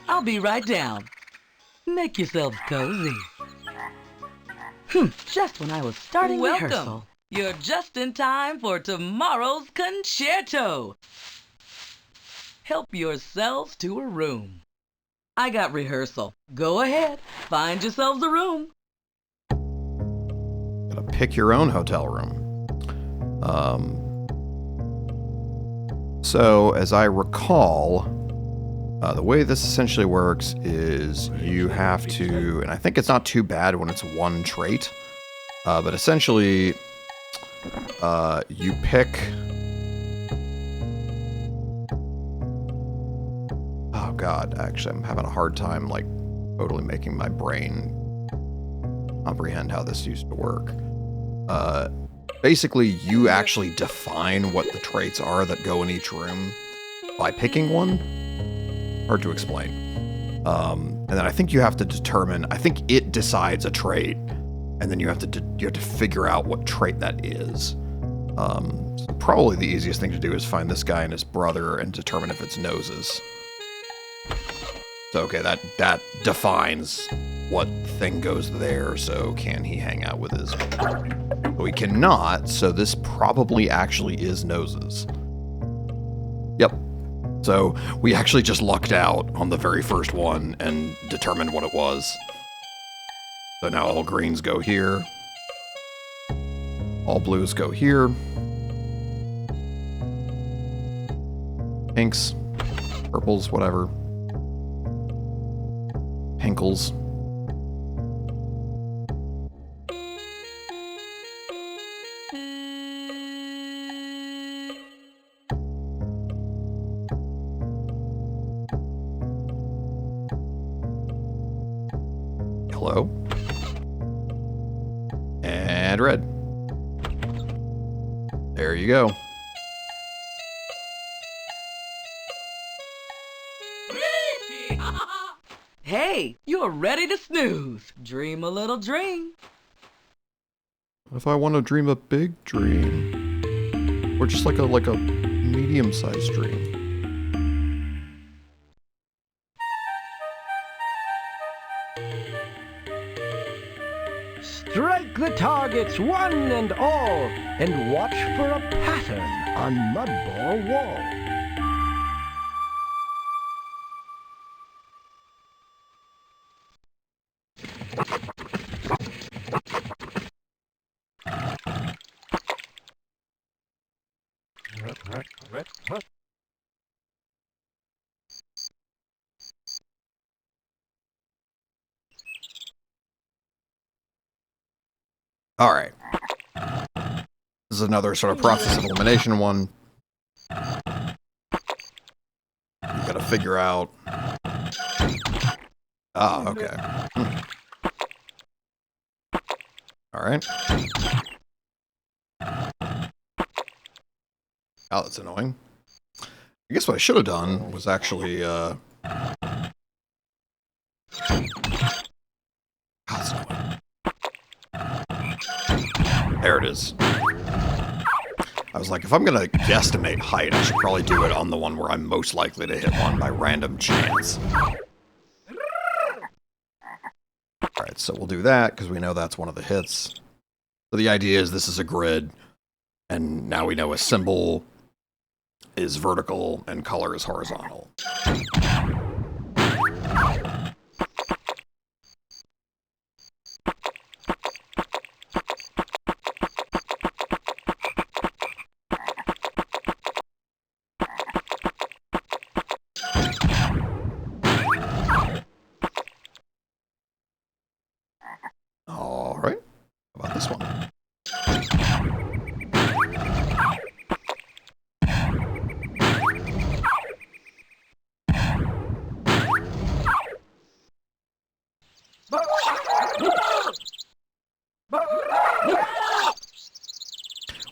I'll be right down. Make yourselves cozy. Just when I was starting Welcome. rehearsal. You're just in time for tomorrow's concerto. Help yourselves to a room. I got rehearsal. Go ahead, find yourselves a room. Gotta pick your own hotel room. So, as I recall, the way this essentially works is you have to, and I think it's not too bad when it's one trait, but essentially, you pick god, actually, I'm having a hard time, like, totally making my brain comprehend how this used to work. Basically, you actually define what the traits are that go in each room by picking one. Hard to explain. And then I think you have to determine, I think it decides a trait, and then you have to figure out what trait that is. So probably the easiest thing to do is find this guy and his brother and determine if it's noses. So okay, that defines what thing goes there, so can he hang out with his... But he cannot, so this probably actually is noses. Yep. So we actually just lucked out on the very first one and determined what it was. So now all greens go here. All blues go here. Pinks, purples, whatever. Pinkles. Hello. And red. There you go. Hey, you're ready to snooze. Dream a little dream. If I want to dream a big dream, or just like a medium-sized dream. Strike the targets one and all, and watch for a pattern on Mudball Wall. All right. This is another sort of process of elimination one. You gotta figure out... Ah, okay. All right. Oh, that's annoying. I guess what I should have done was actually, God, that's annoying. There it is. I was like, if I'm gonna guesstimate height, I should probably do it on the one where I'm most likely to hit one by random chance. Alright, so we'll do that, because we know that's one of the hits. So the idea is this is a grid, and now we know a symbol is vertical and color is horizontal. All right, how about this one?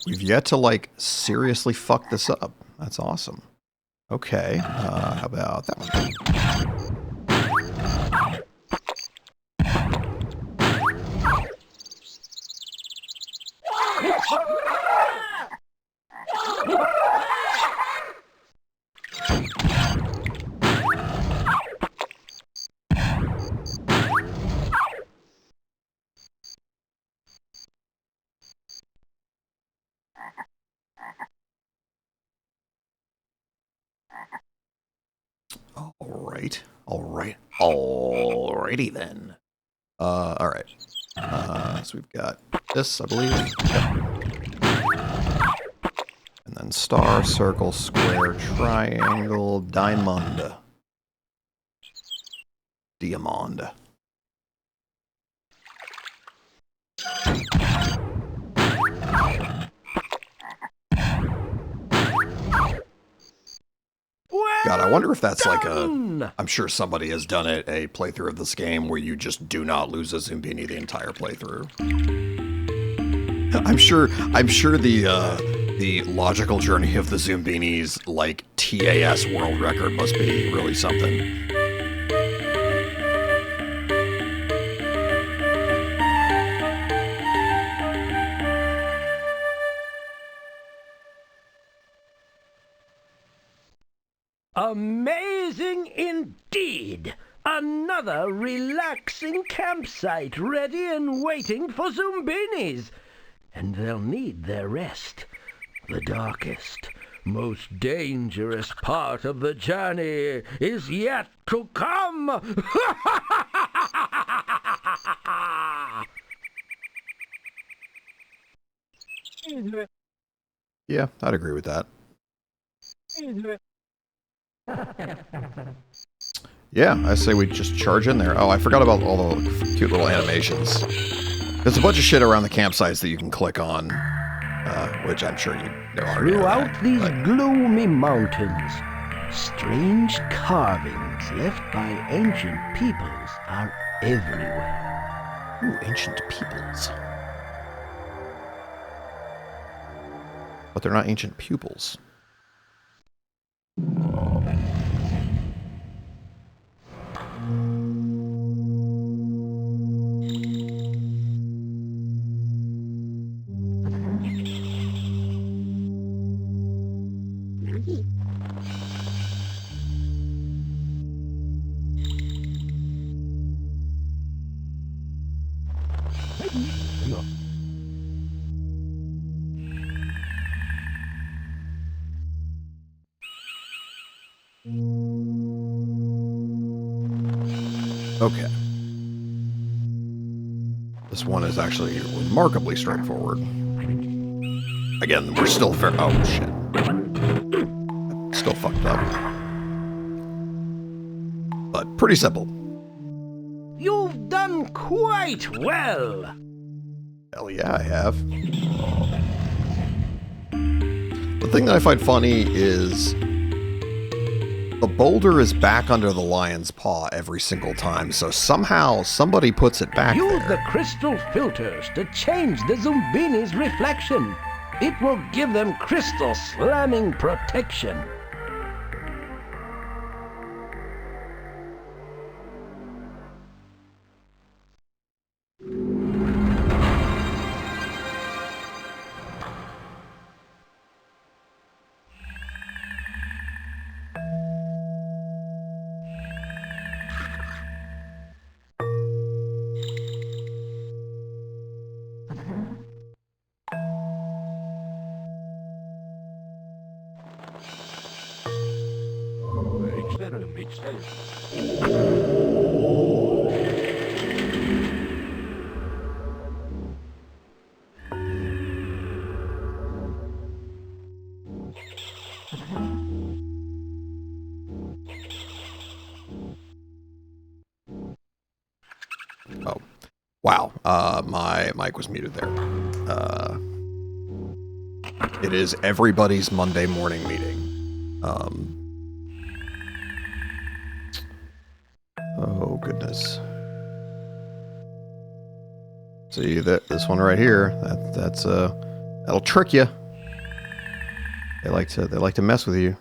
We've yet to, like, seriously fuck this up. That's awesome. Okay, how about that one? Alrighty then. Alright. So we've got this, I believe. Yep. And then star, circle, square, triangle, diamond. Diamond. God, I wonder if that's like Done! I'm sure somebody has done it, a playthrough of this game where you just do not lose a Zoombini the entire playthrough. I'm sure the logical journey of the Zoombinis, like, TAS world record must be really something. Amazing indeed! Another relaxing campsite ready and waiting for Zoombinis. And they'll need their rest. The darkest, most dangerous part of the journey is yet to come! Yeah, I'd agree with that. Yeah, I say we just charge in there. Oh, I forgot about all the cute little animations. There's a bunch of shit around the campsites that you can click on, which I'm sure you already know Throughout that, these but gloomy mountains, strange carvings left by ancient peoples are everywhere. Ooh, ancient peoples. But they're not ancient pupils. Okay. This one is actually remarkably straightforward. Again, we're still fair. Oh, shit. Still fucked up. But pretty simple. You've done quite well. Hell yeah, I have. The thing that I find funny is the boulder is back under the lion's paw every single time, so somehow somebody puts it back Use there. the crystal filters to change the Zoombinis' reflection. It will give them crystal slamming protection. Oh, wow. My mic was muted there. It is everybody's Monday morning meeting. Oh, goodness. See, this one right here, that'll trick you. They like to mess with you.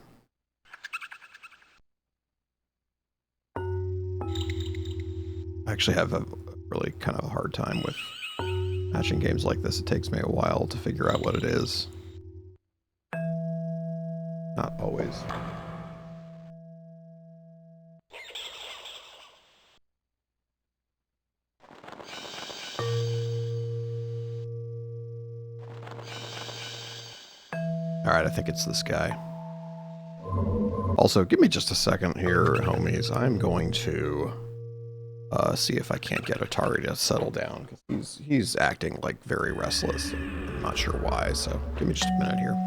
I actually have a really kind of a hard time with matching games like this. It takes me a while to figure out what it is. Not always. Alright, I think it's this guy. Also, give me just a second here, homies. I'm going to see if I can't get Atari to settle down. He's acting like very restless. I'm not sure why, so give me just a minute here.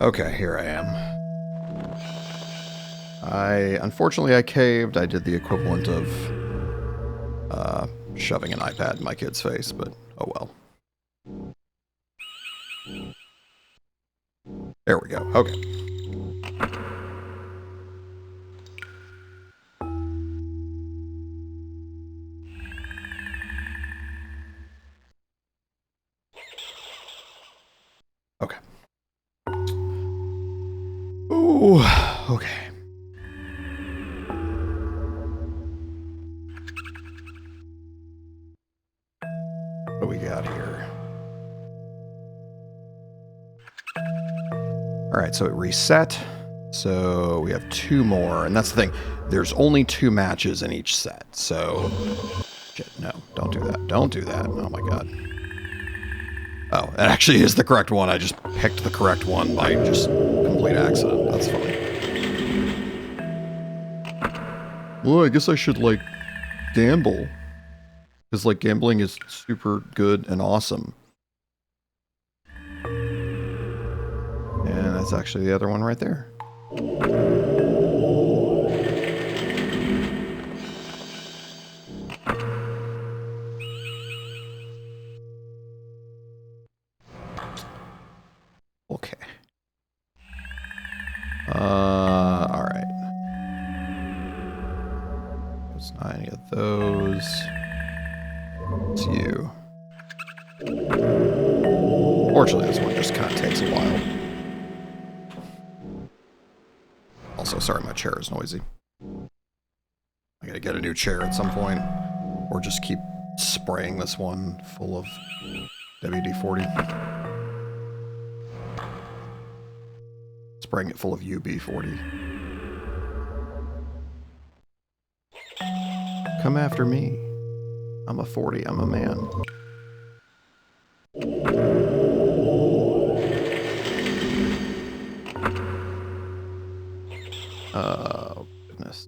Okay, here I am. Unfortunately, I caved. I did the equivalent of shoving an iPad in my kid's face, but oh well. There we go. Okay. Okay. Ooh, okay. What do we got here? Alright, so it reset. So we have 2 more, and that's the thing. There's only 2 matches in each set, so... Shit, no, don't do that. Don't do that. Oh my god. Oh, it actually is the correct one. I just picked the correct one by just complete accident. That's funny. Well, I guess I should, like, gamble. Because, like, gambling is super good and awesome. And that's actually the other one right there. Okay. All right. It's not any of those. It's you. Fortunately, this one just kind of takes a while. Also, sorry, my chair is noisy. I gotta get a new chair at some point, or just keep spraying this one full of WD-40. Spraying it full of UB-40. Come after me. I'm a 40. I'm a man. Oh, goodness.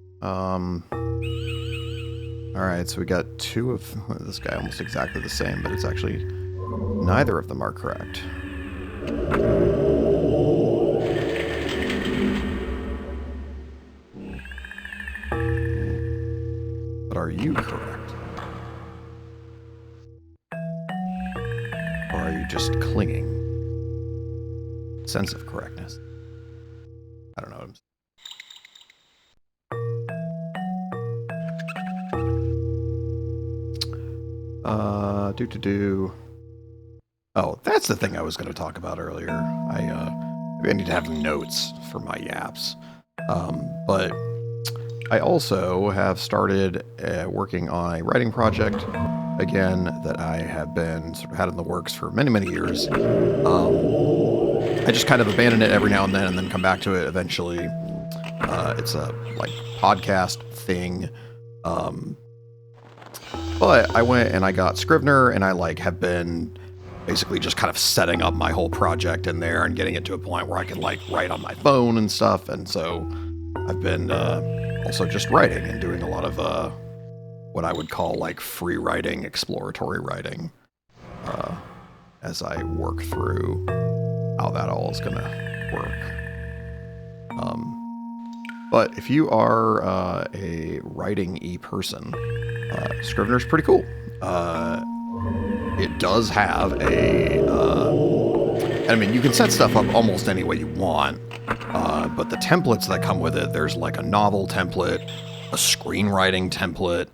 Alright, so we got 2 of this guy almost exactly the same, but it's actually neither of them are correct. But are you correct? Or are you just clinging? Sense of correctness. I don't know what I'm saying. Oh, that's the thing I was going to talk about earlier. I need to have notes for my yaps. But I also have started working on a writing project, again, that I have been sort of had in the works for many, many years. I just kind of abandon it every now and then come back to it eventually. It's a, like, podcast thing. But I went and I got Scrivener, and I, like, have been basically just kind of setting up my whole project in there and getting it to a point where I can, like, write on my phone and stuff. And so I've been also just writing and doing a lot of what I would call, like, free writing, exploratory writing, as I work through how that all is going to work. But if you are a writing-y person, Scrivener's pretty cool. It does have I mean, you can set stuff up almost any way you want, but the templates that come with it, there's like a novel template, a screenwriting template,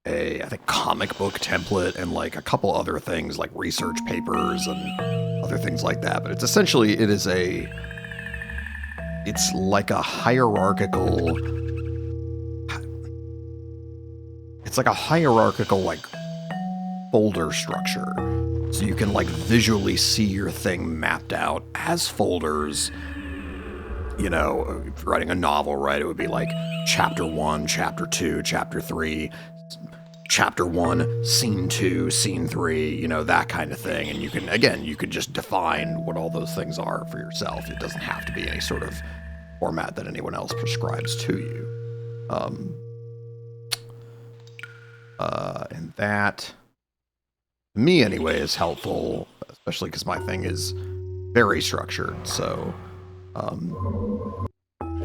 I think comic book template, and like a couple other things like research papers and other things like that. But it's essentially, it's like a hierarchical, like folder structure. So you can like visually see your thing mapped out as folders. You know, if you're writing a novel, right, it would be like chapter 1, chapter 2, chapter 3, chapter 1, scene 2, scene 3, you know, that kind of thing. And you can just define what all those things are for yourself. It doesn't have to be any sort of format that anyone else prescribes to you. And that, to me anyway, is helpful, especially because my thing is very structured. So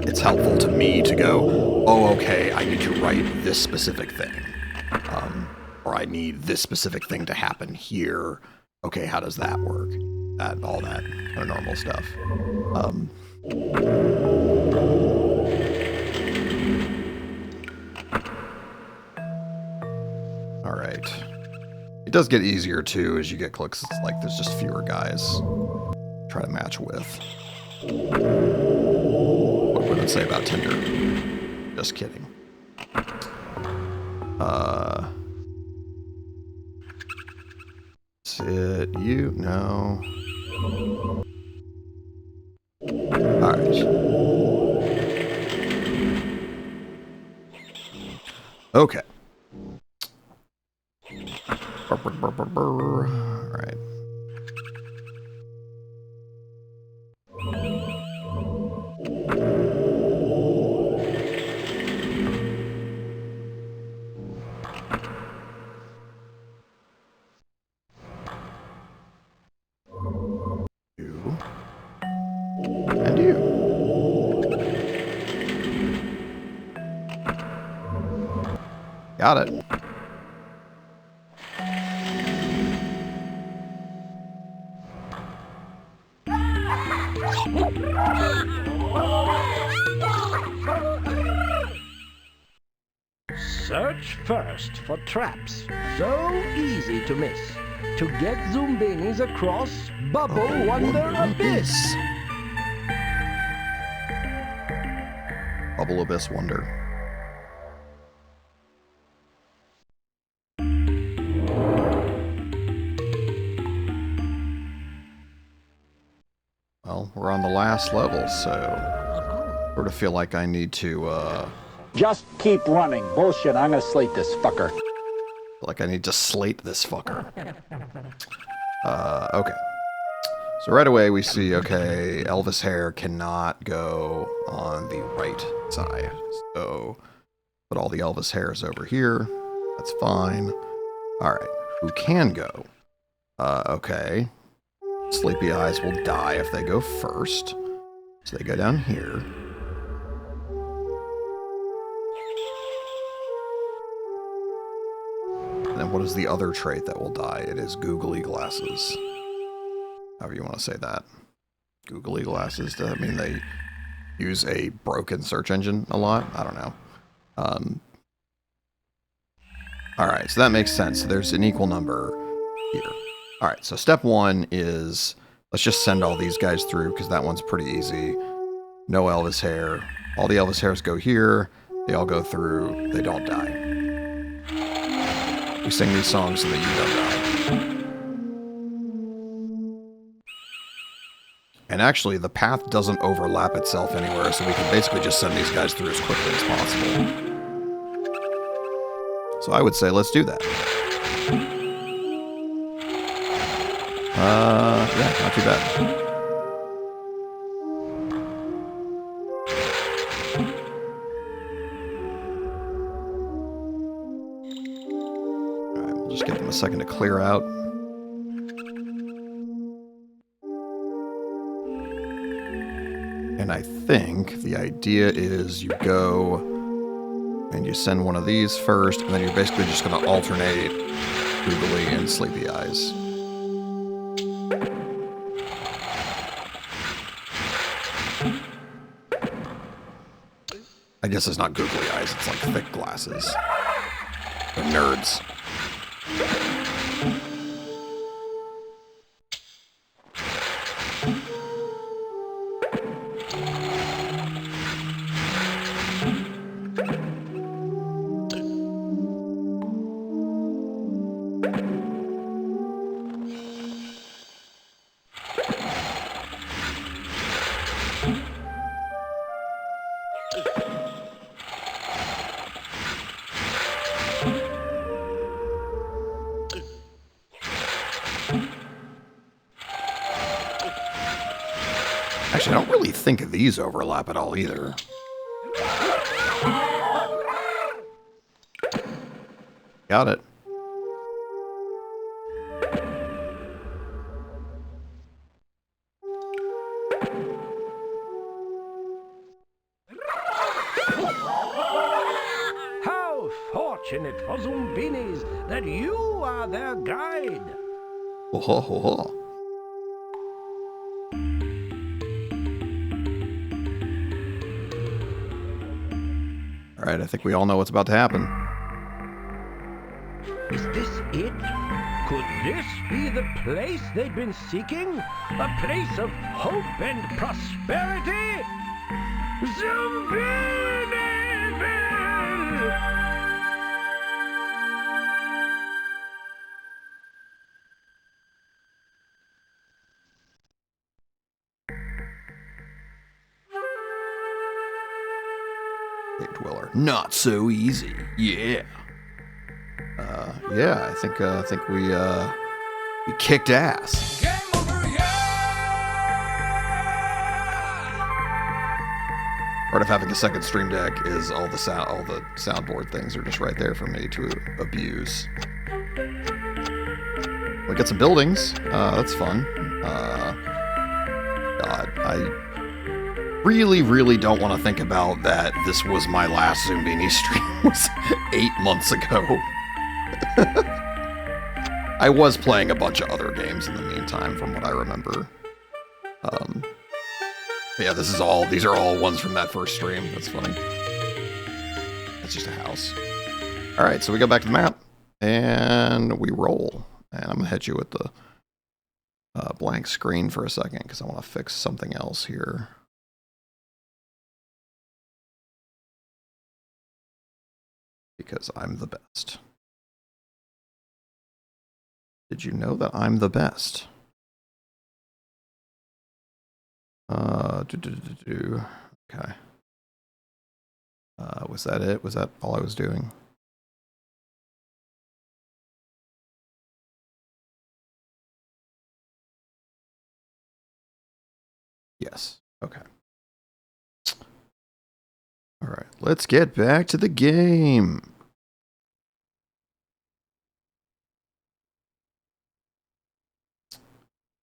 it's helpful to me to go, oh, okay, I need to write this specific thing. Or I need this specific thing to happen here. Okay, how does that work? All that kind of normal stuff. All right. It does get easier too as you get clicks. It's like there's just fewer guys to try to match with. What would it say about Tinder? Just kidding. Is it you? No. Alright. Okay. Alright. You. And you. Got it. Search first for traps. So easy to miss. To get Zoombinis across Bubble Wonder Abyss. Bubble Abyss Wonder. Well, we're on the last level, so sort of feel like I need to, Just keep running. Bullshit, I'm gonna slate this fucker. like I need to slate this fucker. Okay. So right away we see, okay, Elvis hair cannot go on the right side. So put all the Elvis hairs over here. That's fine. All right. Who can go? Okay. Sleepy Eyes will die if they go first. So they go down here. And then what is the other trait that will die? It is googly glasses. However you want to say that. Googly glasses. Does that mean they use a broken search engine a lot? I don't know. Alright, so that makes sense. There's an equal number here. Alright, so step one is, let's just send all these guys through, because that one's pretty easy. No Elvis hair. All the Elvis hairs go here. They all go through. They don't die. We sing these songs so that you don't die. And actually, the path doesn't overlap itself anywhere, so we can basically just send these guys through as quickly as possible. So I would say let's do that. Yeah, not too bad. Alright, we'll just give them a second to clear out. And I think the idea is you go and you send one of these first, and then you're basically just going to alternate Googly and Sleepy Eyes. I guess it's not Googly Eyes, it's like thick glasses. They're nerds. Actually, I don't really think these overlap at all either. Got it. fortunate for Zoombinis that you are their guide. Ho, ho, ho, ho. All right, I think we all know what's about to happen. Is this it? Could this be the place they've been seeking? A place of hope and prosperity? Zoombinis! Cave Dweller. Not so easy. Yeah. Yeah, I think we kicked ass. Part of having a second stream deck is all the soundboard things are just right there for me to abuse. We get some buildings. That's fun. God, I really, really don't want to think about that. This was my last Zoombini stream. Was 8 months ago. I was playing a bunch of other games in the meantime, from what I remember. Yeah, these are all ones from that first stream. That's funny. It's just a house. All right, so we go back to the map, and we roll. And I'm gonna hit you with the blank screen for a second because I want to fix something else here. Because I'm the best. Did you know that I'm the best? Okay. Was that it? Was that all I was doing? Yes. Okay. All right. Let's get back to the game.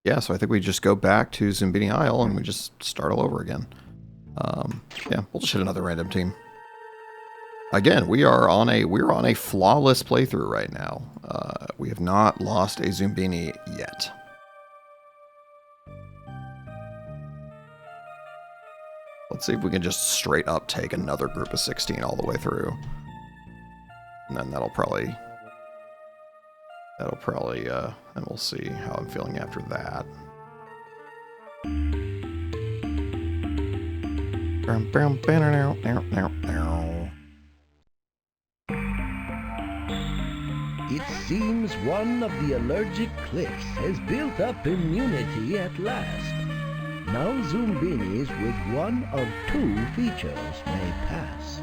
Yeah, so I think we just go back to Zoombini Isle and we just start all over again. Yeah, we'll just hit another random team. Again, we're on a flawless playthrough right now. We have not lost a Zoombini yet. Let's see if we can just straight up take another group of 16 all the way through. And then that'll probably, and we'll see how I'm feeling after that. It seems one of the allergic cliffs has built up immunity at last. Now Zoombinis with one of two features may pass.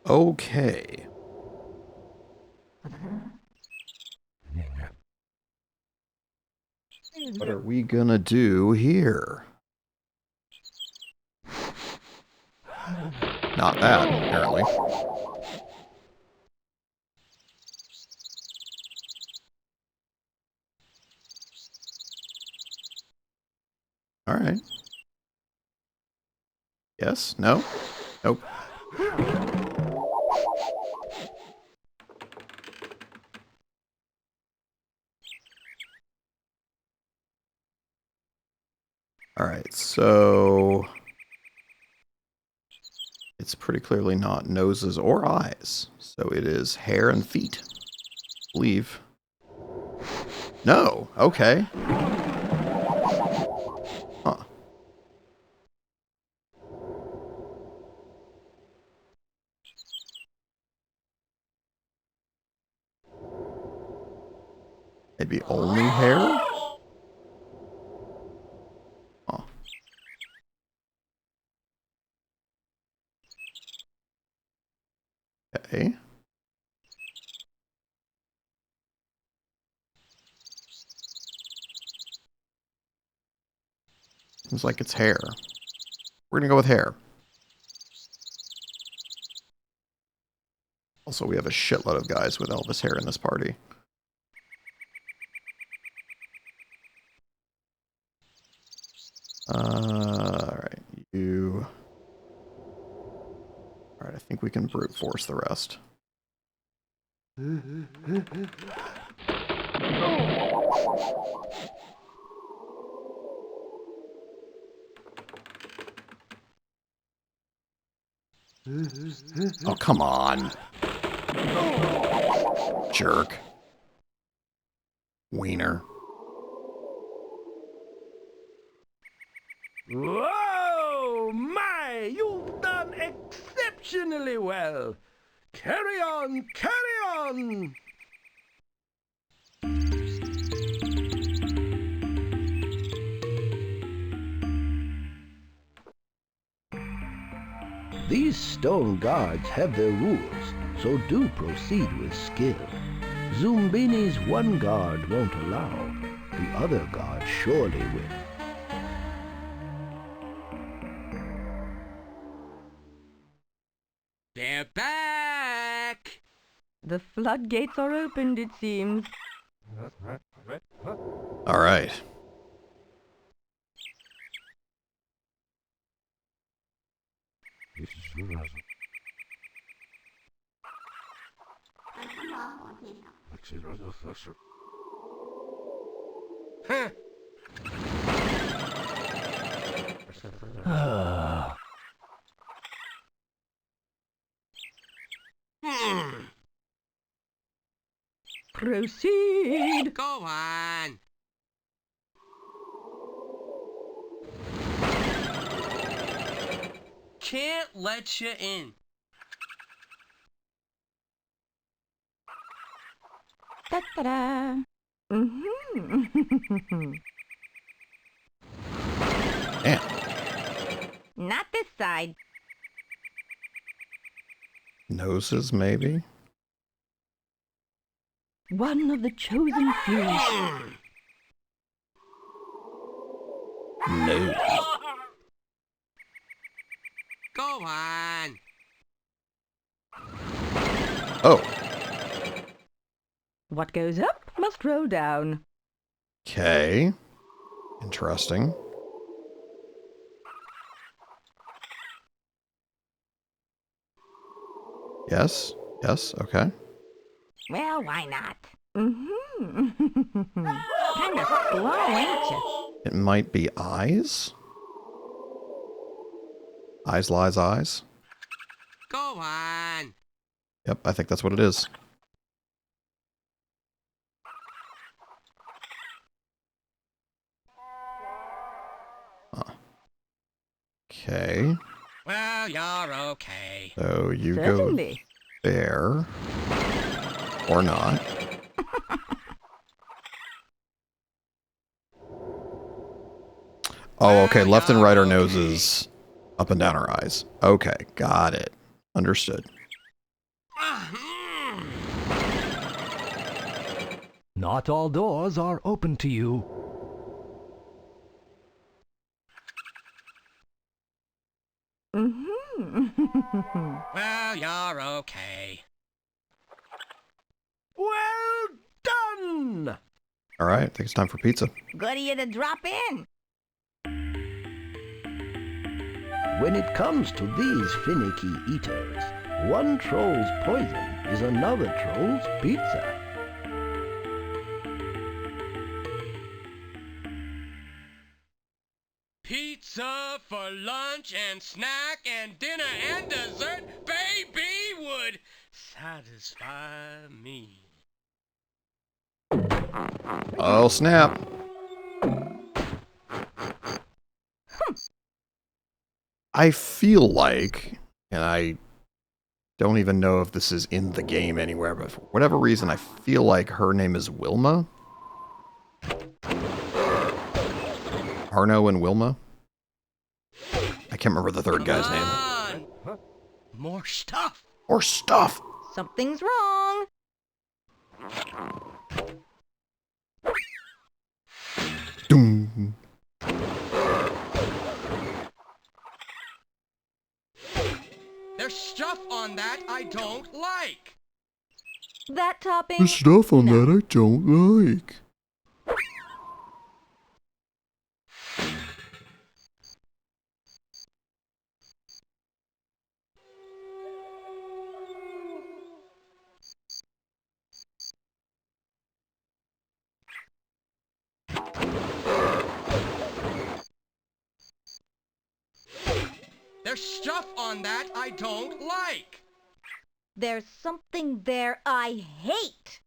Okay. What are we gonna do here? Not that, apparently. All right. Yes? No? Nope. All right, so it's pretty clearly not noses or eyes. So it is hair and feet. I believe. No. Okay. Huh. Maybe only hair? Huh. Okay. Seems like it's hair. We're gonna go with hair. Also, we have a shitload of guys with Elvis hair in this party. Alright, you... Alright, I think we can brute force the rest. Oh, come on. Jerk. Wiener. Whoa! My, you've done exceptionally well. Carry on, carry on. These stone guards have their rules, so do proceed with skill. Zoombinis one guard won't allow, the other guard surely will. They're back! The floodgates are opened, it seems. Alright. Proceed. Go on! Can't let you in. Ta-da-da. Mm-hmm. Damn. Not this side. Noses, maybe? One of the chosen few. No. Go on! Oh. What goes up must roll down. Okay. Interesting. Yes. Yes. Okay. Well, why not? Mm-hmm. Kinda slow, ain't you? It might be eyes. Eyes, lies, eyes. Go on! Yep, I think that's what it is. Huh. Okay. Well, you're okay. So you Certainly. go there. Or not. Oh, okay. Left and right are noses. Up and down are eyes. Okay. Got it. Understood. Not all doors are open to you. Mm-hmm. Well, you're okay. Well done! Alright, I think it's time for pizza. Good of you to drop in. When it comes to these finicky eaters, one troll's poison is another troll's pizza. Pizza for lunch and snack and dinner and dessert, baby, would satisfy me. Oh, snap. I feel like, and I don't even know if this is in the game anywhere, but for whatever reason, I feel like her name is Wilma. Arno and Wilma. I can't remember the third guy's name. name. More stuff. Or stuff. Something's wrong. Doom. There's stuff on that I don't like. That topping? There's stuff on No. that I don't like. There's stuff on that I don't like. There's something there I hate.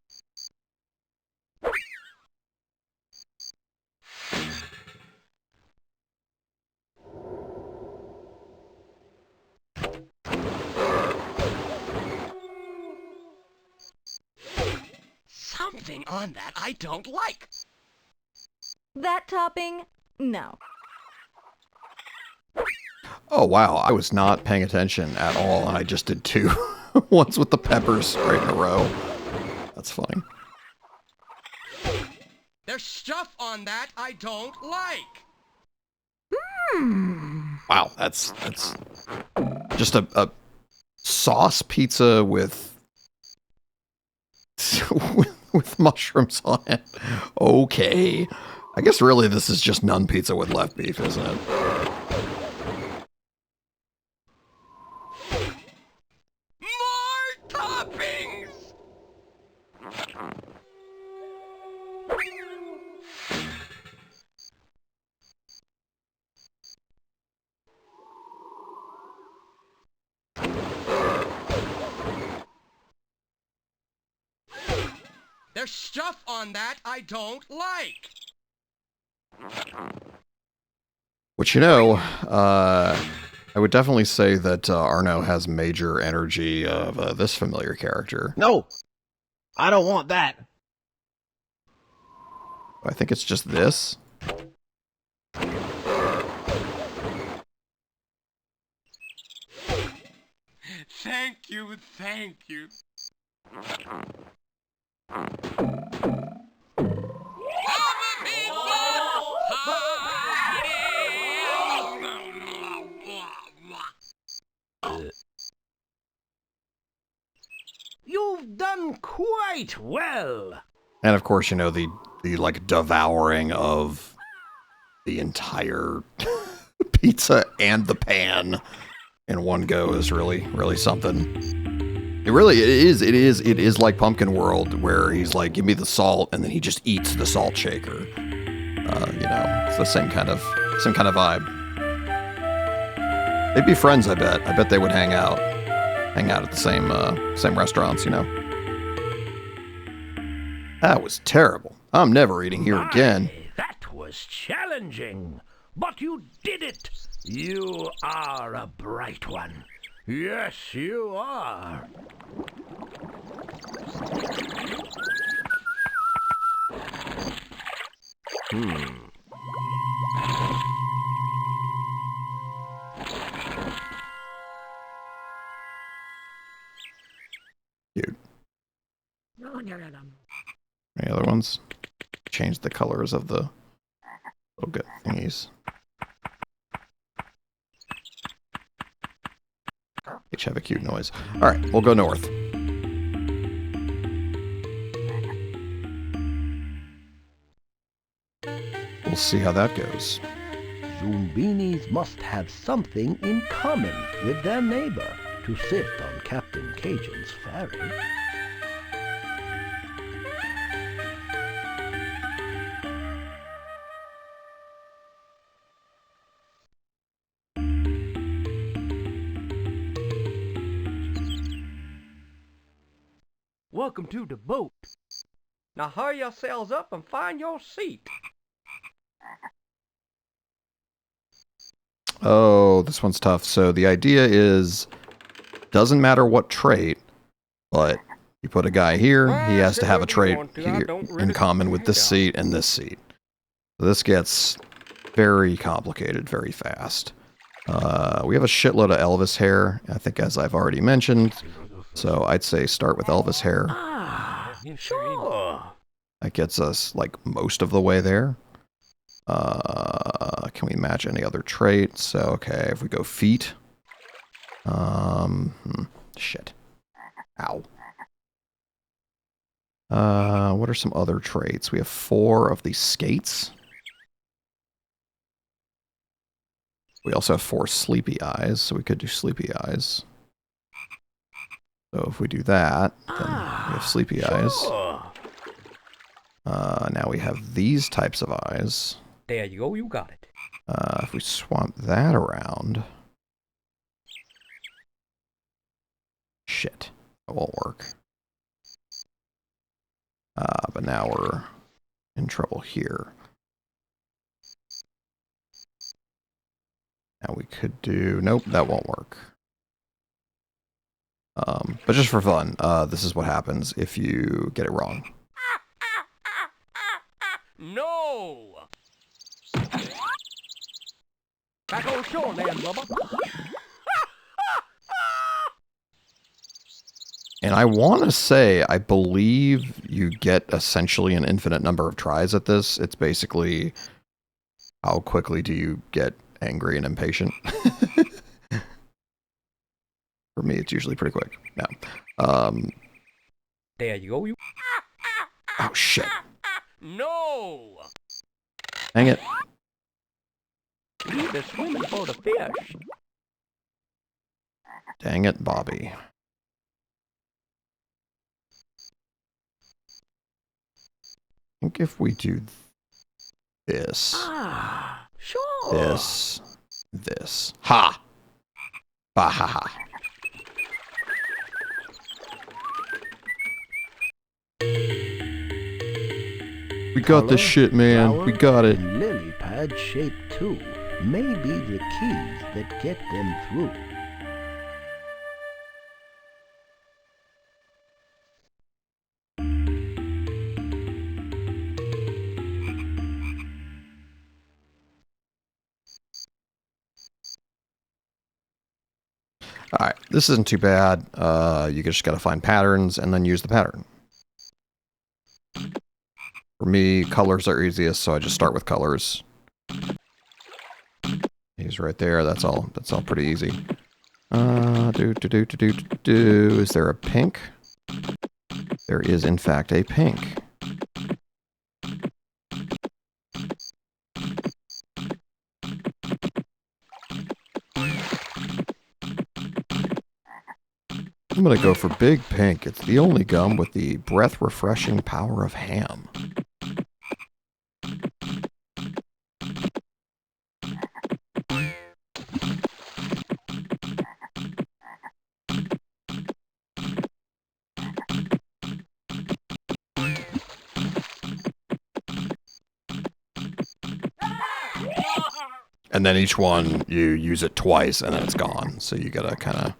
Something on that I don't like. That topping? No. Oh wow, I was not paying attention at all, and I just did two. Once with the peppers right in a row. That's funny. There's stuff on that I don't like. Wow, that's just a sauce pizza with with mushrooms on it. Okay. I guess really this is just nun pizza with left beef, isn't it? More toppings! There's stuff on that I don't like. Which, you know, I would definitely say that Arno has major energy of this familiar character. No! I don't want that. I think it's just this. Thank you, thank you. You've done quite well. And of course, you know, the like devouring of the entire pizza and the pan in one go is really something. It is like Pumpkin World, where he's like, give me the salt, and then he just eats the salt shaker. You know, it's the same kind of vibe. They'd be friends, I bet. I bet they would hang out at the same restaurants, you know. That was terrible. I'm never eating here again. That was challenging, but you did it. You are a bright one. Yes, you are. Cute. Any other ones? Change the colors of the little good thingies. Each have a cute noise. Alright, we'll go north. We'll see how that goes. Zoombinis must have something in common with their neighbor to sit on Captain Cajun's ferry. Welcome to the boat. Now hurry yourselves up and find your seat. Oh, this one's tough. So the idea is, doesn't matter what trait, but you put a guy here, he has to have a trait here in common with this seat and this seat. So this gets very complicated very fast. We have a shitload of Elvis hair, I think, as I've already mentioned. So I'd say start with Elvis hair. Ah, sure. That gets us like most of the way there. Can we match any other trait? So, okay, if we go feet, Shit. Ow. What are some other traits? We have 4 of these skates. We also have 4 sleepy eyes, so we could do sleepy eyes. So if we do that, then we have sleepy eyes. Now we have these types of eyes. There you go, you got it. If we swap that around... Shit. That won't work. But now we're in trouble here. Now we could do... Nope, that won't work. But just for fun, this is what happens if you get it wrong. No! Back on shore, man, Bubba. And I want to say, I believe you get essentially an infinite number of tries at this. It's basically, how quickly do you get angry and impatient? For me, it's usually pretty quick. No. There you go, you... Oh, shit. No! Dang it. Leave the swimming for the fish. Dang it, Bobby. I think if we do this, Sure. this. Ha! Ba ha ha. We got this shit, man. We got it. And lily pad shape too may be the keys that get them through. Alright, this isn't too bad. You just gotta find patterns and then use the pattern. For me, colors are easiest, so I just start with colors. He's right there. That's all pretty easy. Is there a pink? There is, in fact, a pink. I'm gonna go for Big Pink. It's the only gum with the breath-refreshing power of ham. And then each one, you use it twice, and then it's gone. So you gotta kind of...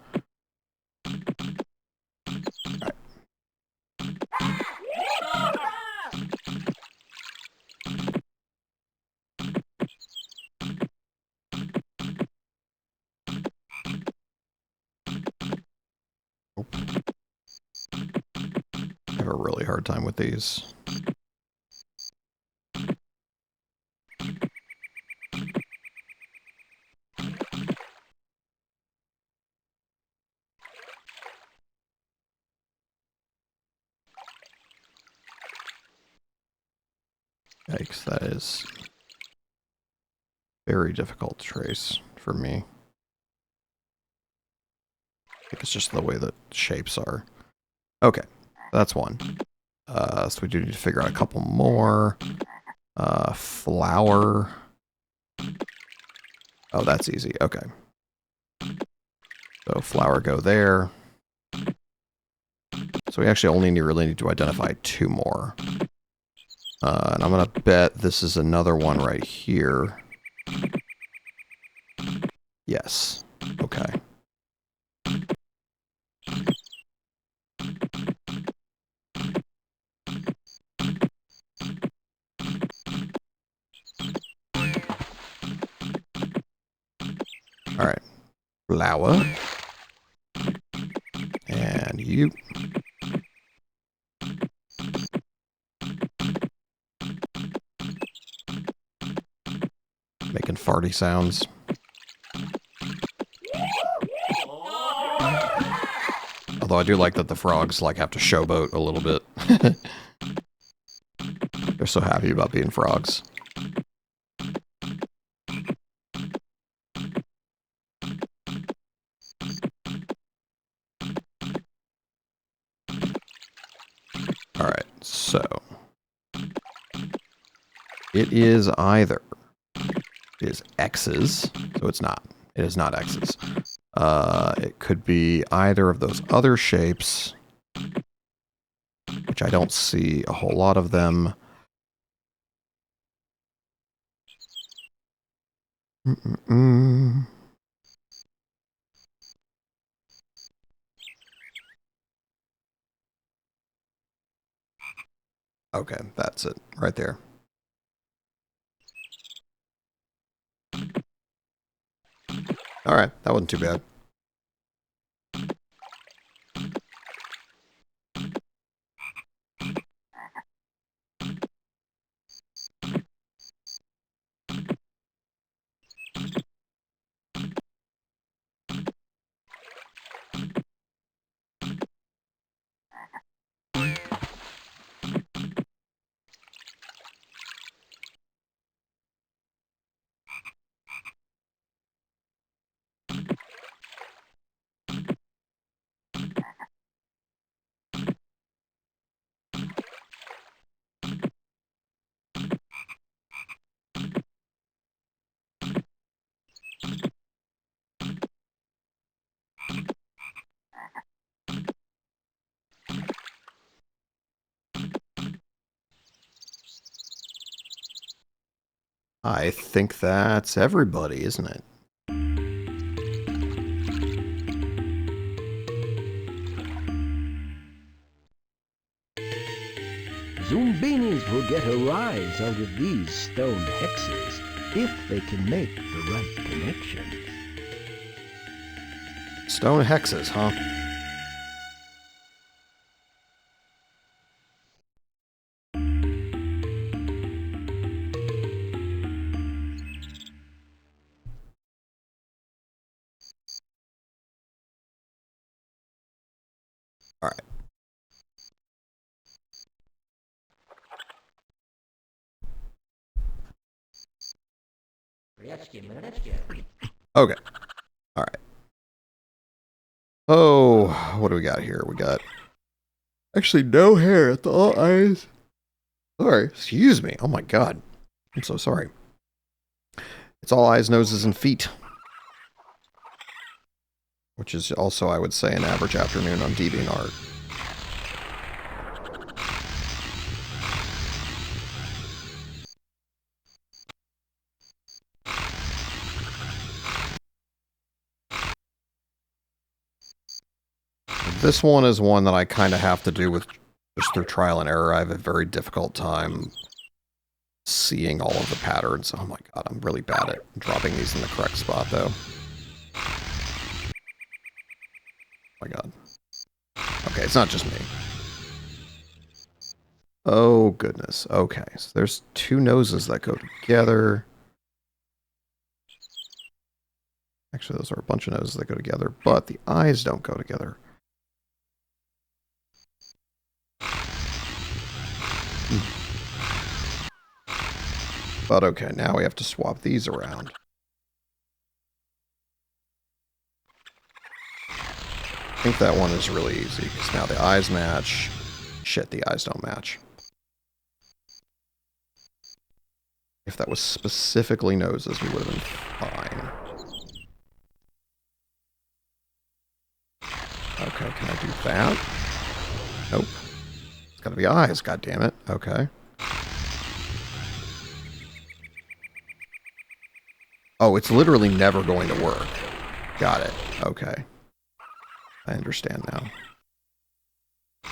I have a really hard time with these. Yikes, that is very difficult to trace for me. I think it's just the way the shapes are. Okay, that's one. So we do need to figure out a couple more. Flower. Oh, that's easy. Okay. So flower go there. So we actually only really need to identify 2 more. And I'm going to bet this is another one right here. Yes. Okay. All right. Flower. And you. Making farty sounds. Although I do like that the frogs like have to showboat a little bit. They're so happy about being frogs. Alright, so it is either X's, so it's not. It is not X's. It could be either of those other shapes, which I don't see a whole lot of them. Okay, that's it right there. All right, that wasn't too bad. I think that's everybody, isn't it? Zoombinis will get a rise out of these stone hexes if they can make the right connections. Stone hexes, huh? All right. Okay. All right. Oh, what do we got here? We got actually no hair at the all eyes. Sorry, excuse me. Oh my god. I'm so sorry. It's all eyes, noses, and feet. Which is also, I would say, an average afternoon on DeviantArt. This one is one that I kind of have to do with just through trial and error. I have a very difficult time seeing all of the patterns. Oh my god, I'm really bad at dropping these in the correct spot, though. Oh my god. Okay, it's not just me. Oh goodness. Okay, so there's two noses that go together. Actually, those are a bunch of noses that go together, but the eyes don't go together. But okay, now we have to swap these around. I think that one is really easy, because now the eyes match. Shit, the eyes don't match. If that was specifically noses, we would have been fine. Okay, can I do that? Nope. It's gotta be eyes, goddammit. Okay. Oh, it's literally never going to work. Got it. Okay. I understand now. I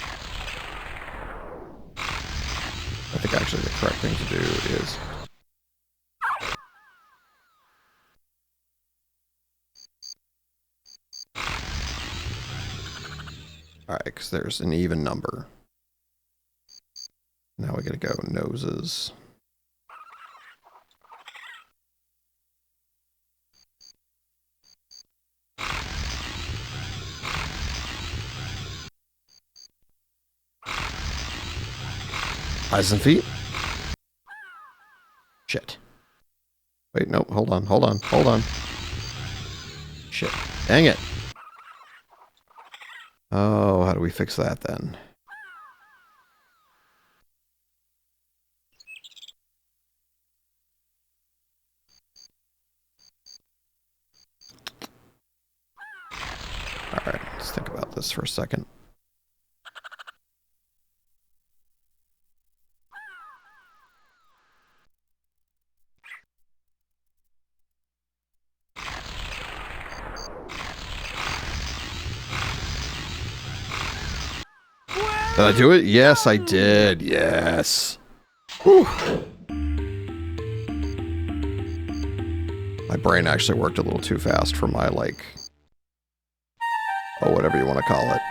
think actually the correct thing to do is... Alright, because there's an even number. Now we gotta go noses. Eyes and feet. Shit. Wait, no, hold on. Shit. Dang it. Oh, how do we fix that then? Alright, let's think about this for a second. Did I do it? Yes, I did. Yes. Whew. My brain actually worked a little too fast for my, like... Oh, whatever you want to call it.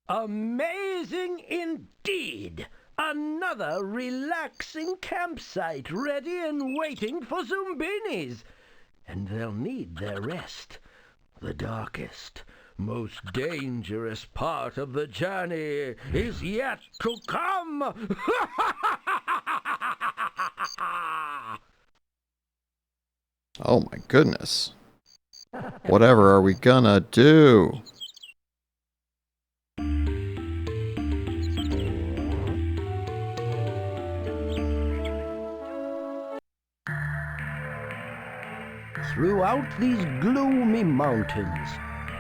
Amazing indeed! Another relaxing campsite ready and waiting for Zoombinis. And they'll need their rest. The darkest, most dangerous part of the journey is yet to come! Oh my goodness. Whatever are we gonna do? Throughout these gloomy mountains,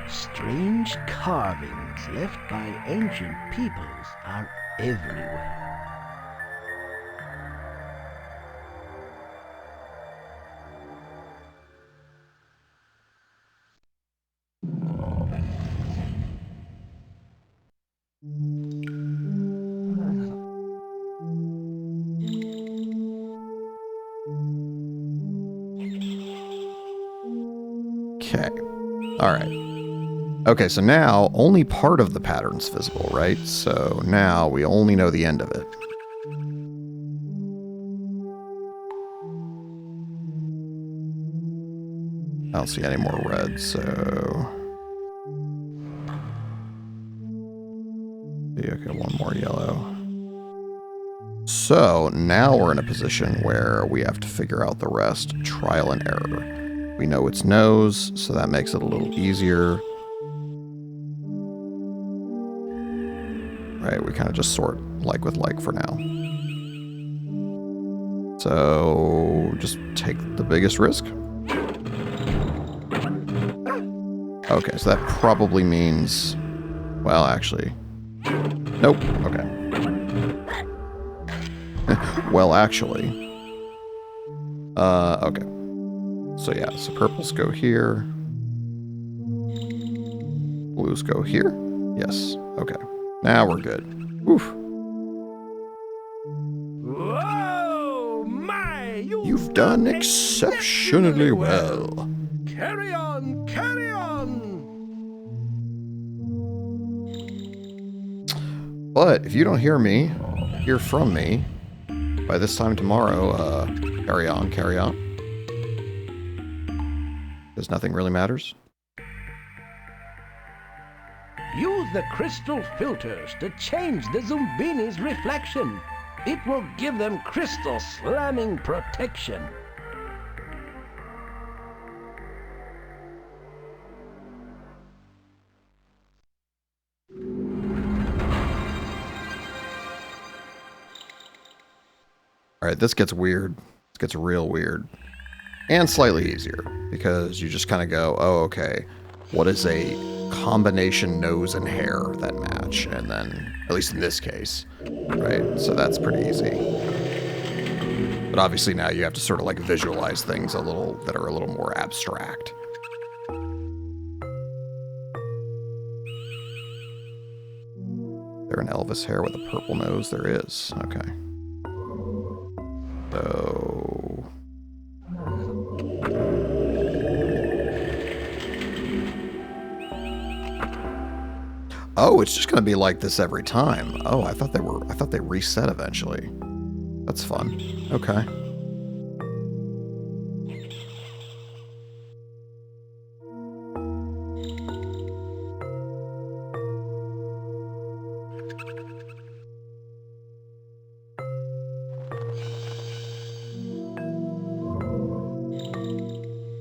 strange carvings left by ancient peoples are everywhere. Okay. Alright. Okay, so now only part of the pattern's visible, right? So now we only know the end of it. I don't see any more red, so... Okay, one more yellow. So now we're in a position where we have to figure out the rest. Trial and error. We know its nose, so that makes it a little easier. Right, we kind of just sort like with like for now. So just take the biggest risk. Okay, so that probably means... Well, actually... Nope, okay. Well, actually... Okay. So yeah, so purples go here. Blues go here? Yes, okay. Now we're good. Oof. Whoa, my! You've done exceptionally well. Carry on, carry on! But if you don't hear from me, by this time tomorrow, carry on, carry on. Because nothing really matters. Use the crystal filters to change the Zoombinis' reflection. It will give them crystal slamming protection. Alright, this gets weird. This gets real weird. And slightly easier, because you just kind of go, oh, okay, what is a combination nose and hair that match? And then, at least in this case, right? So that's pretty easy. But obviously now you have to sort of like visualize things a little, that are a little more abstract. There an Elvis hair with a purple nose? There is. Okay. So... Oh, it's just gonna be like this every time. Oh, I thought they reset eventually. That's fun. Okay.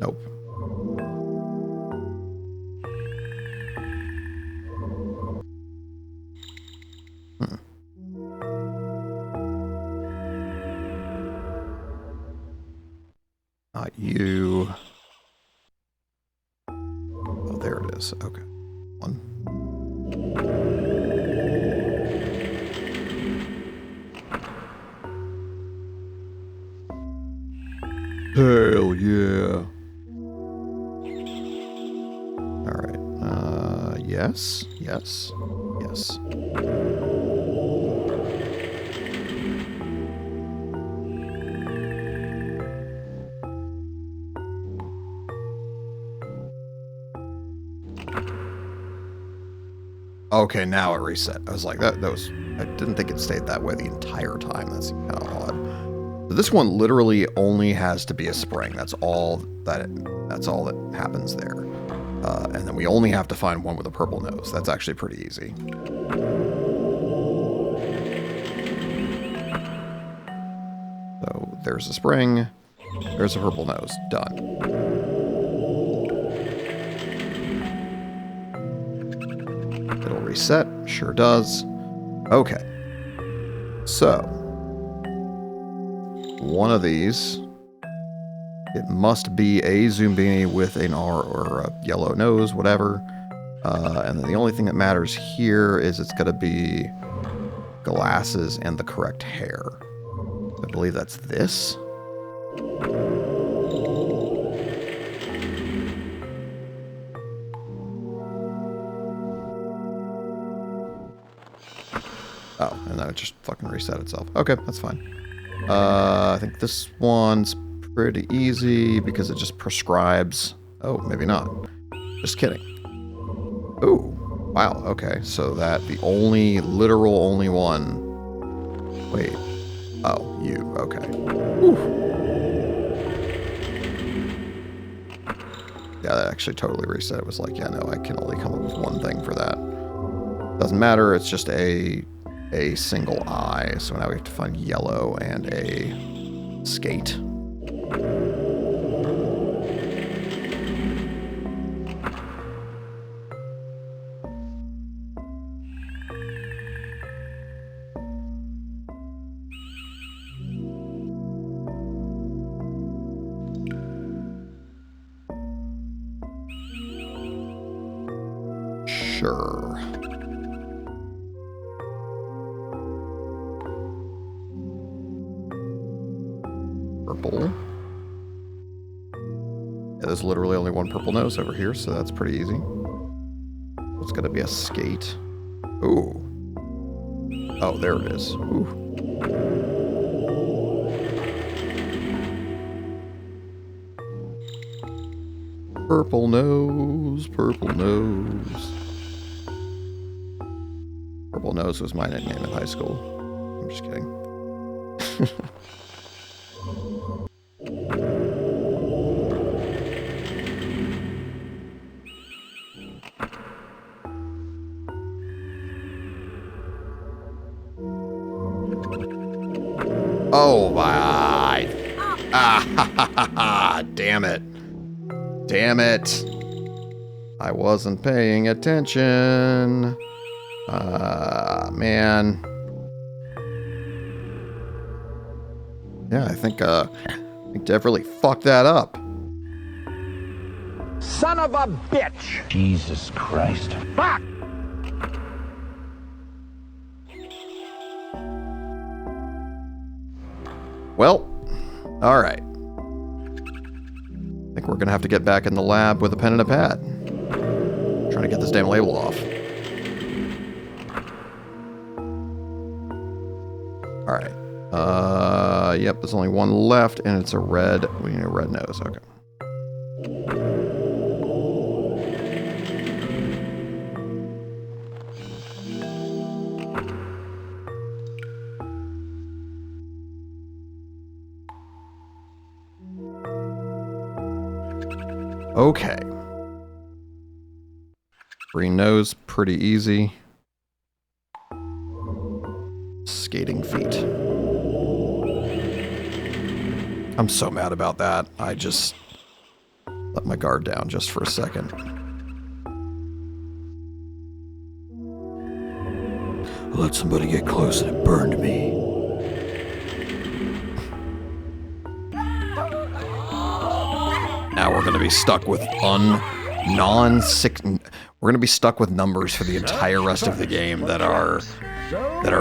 Nope. Not you. Oh, there it is. Okay. One. Hell yeah. All right. Yes. Yes. Yes. Okay, now it reset. I was like, that was, I didn't think it stayed that way the entire time. That's kind of odd. So this one literally only has to be a spring. That's all that happens there. And then we only have to find one with a purple nose. That's actually pretty easy. So there's a spring. There's a purple nose. Done. It'll reset. Sure does. Okay. So one of these, it must be a Zoombini with an R or a yellow nose, whatever. And then the only thing that matters here is it's going to be glasses and the correct hair. I believe that's this. Oh, and then it just fucking reset itself. Okay, that's fine. I think this one's pretty easy because it just prescribes. Oh, maybe not. Just kidding. Ooh, wow, okay. So that the only, literal only one. Wait. Oh, you, okay. Whew. Yeah, that actually totally reset. It was like, yeah, no, I can only come up with one thing for that. Doesn't matter, it's just a single eye. So now we have to find yellow and a skate. Sure. Purple. Yeah, there's literally only one purple nose over here, so that's pretty easy. It's gonna be a skate. Ooh. Oh, there it is. Ooh. Purple nose, purple nose. Purple nose was my nickname in high school. I'm just kidding. Oh my! Ah, damn it! Damn it! I wasn't paying attention. Man. Yeah, I think Dev really fucked that up. Son of a bitch! Jesus Christ. Fuck! Well, alright. I think we're gonna have to get back in the lab with a pen and a pad. Trying to get this damn label off. Alright. Yep, there's only one left, and it's a red. We need a red nose. Okay. Okay. Green nose, pretty easy. Skating feet. I'm so mad about that. I just let my guard down just for a second. Let somebody get close and it burned me. Now we're gonna be stuck with we're gonna be stuck with numbers for the entire rest of the game that are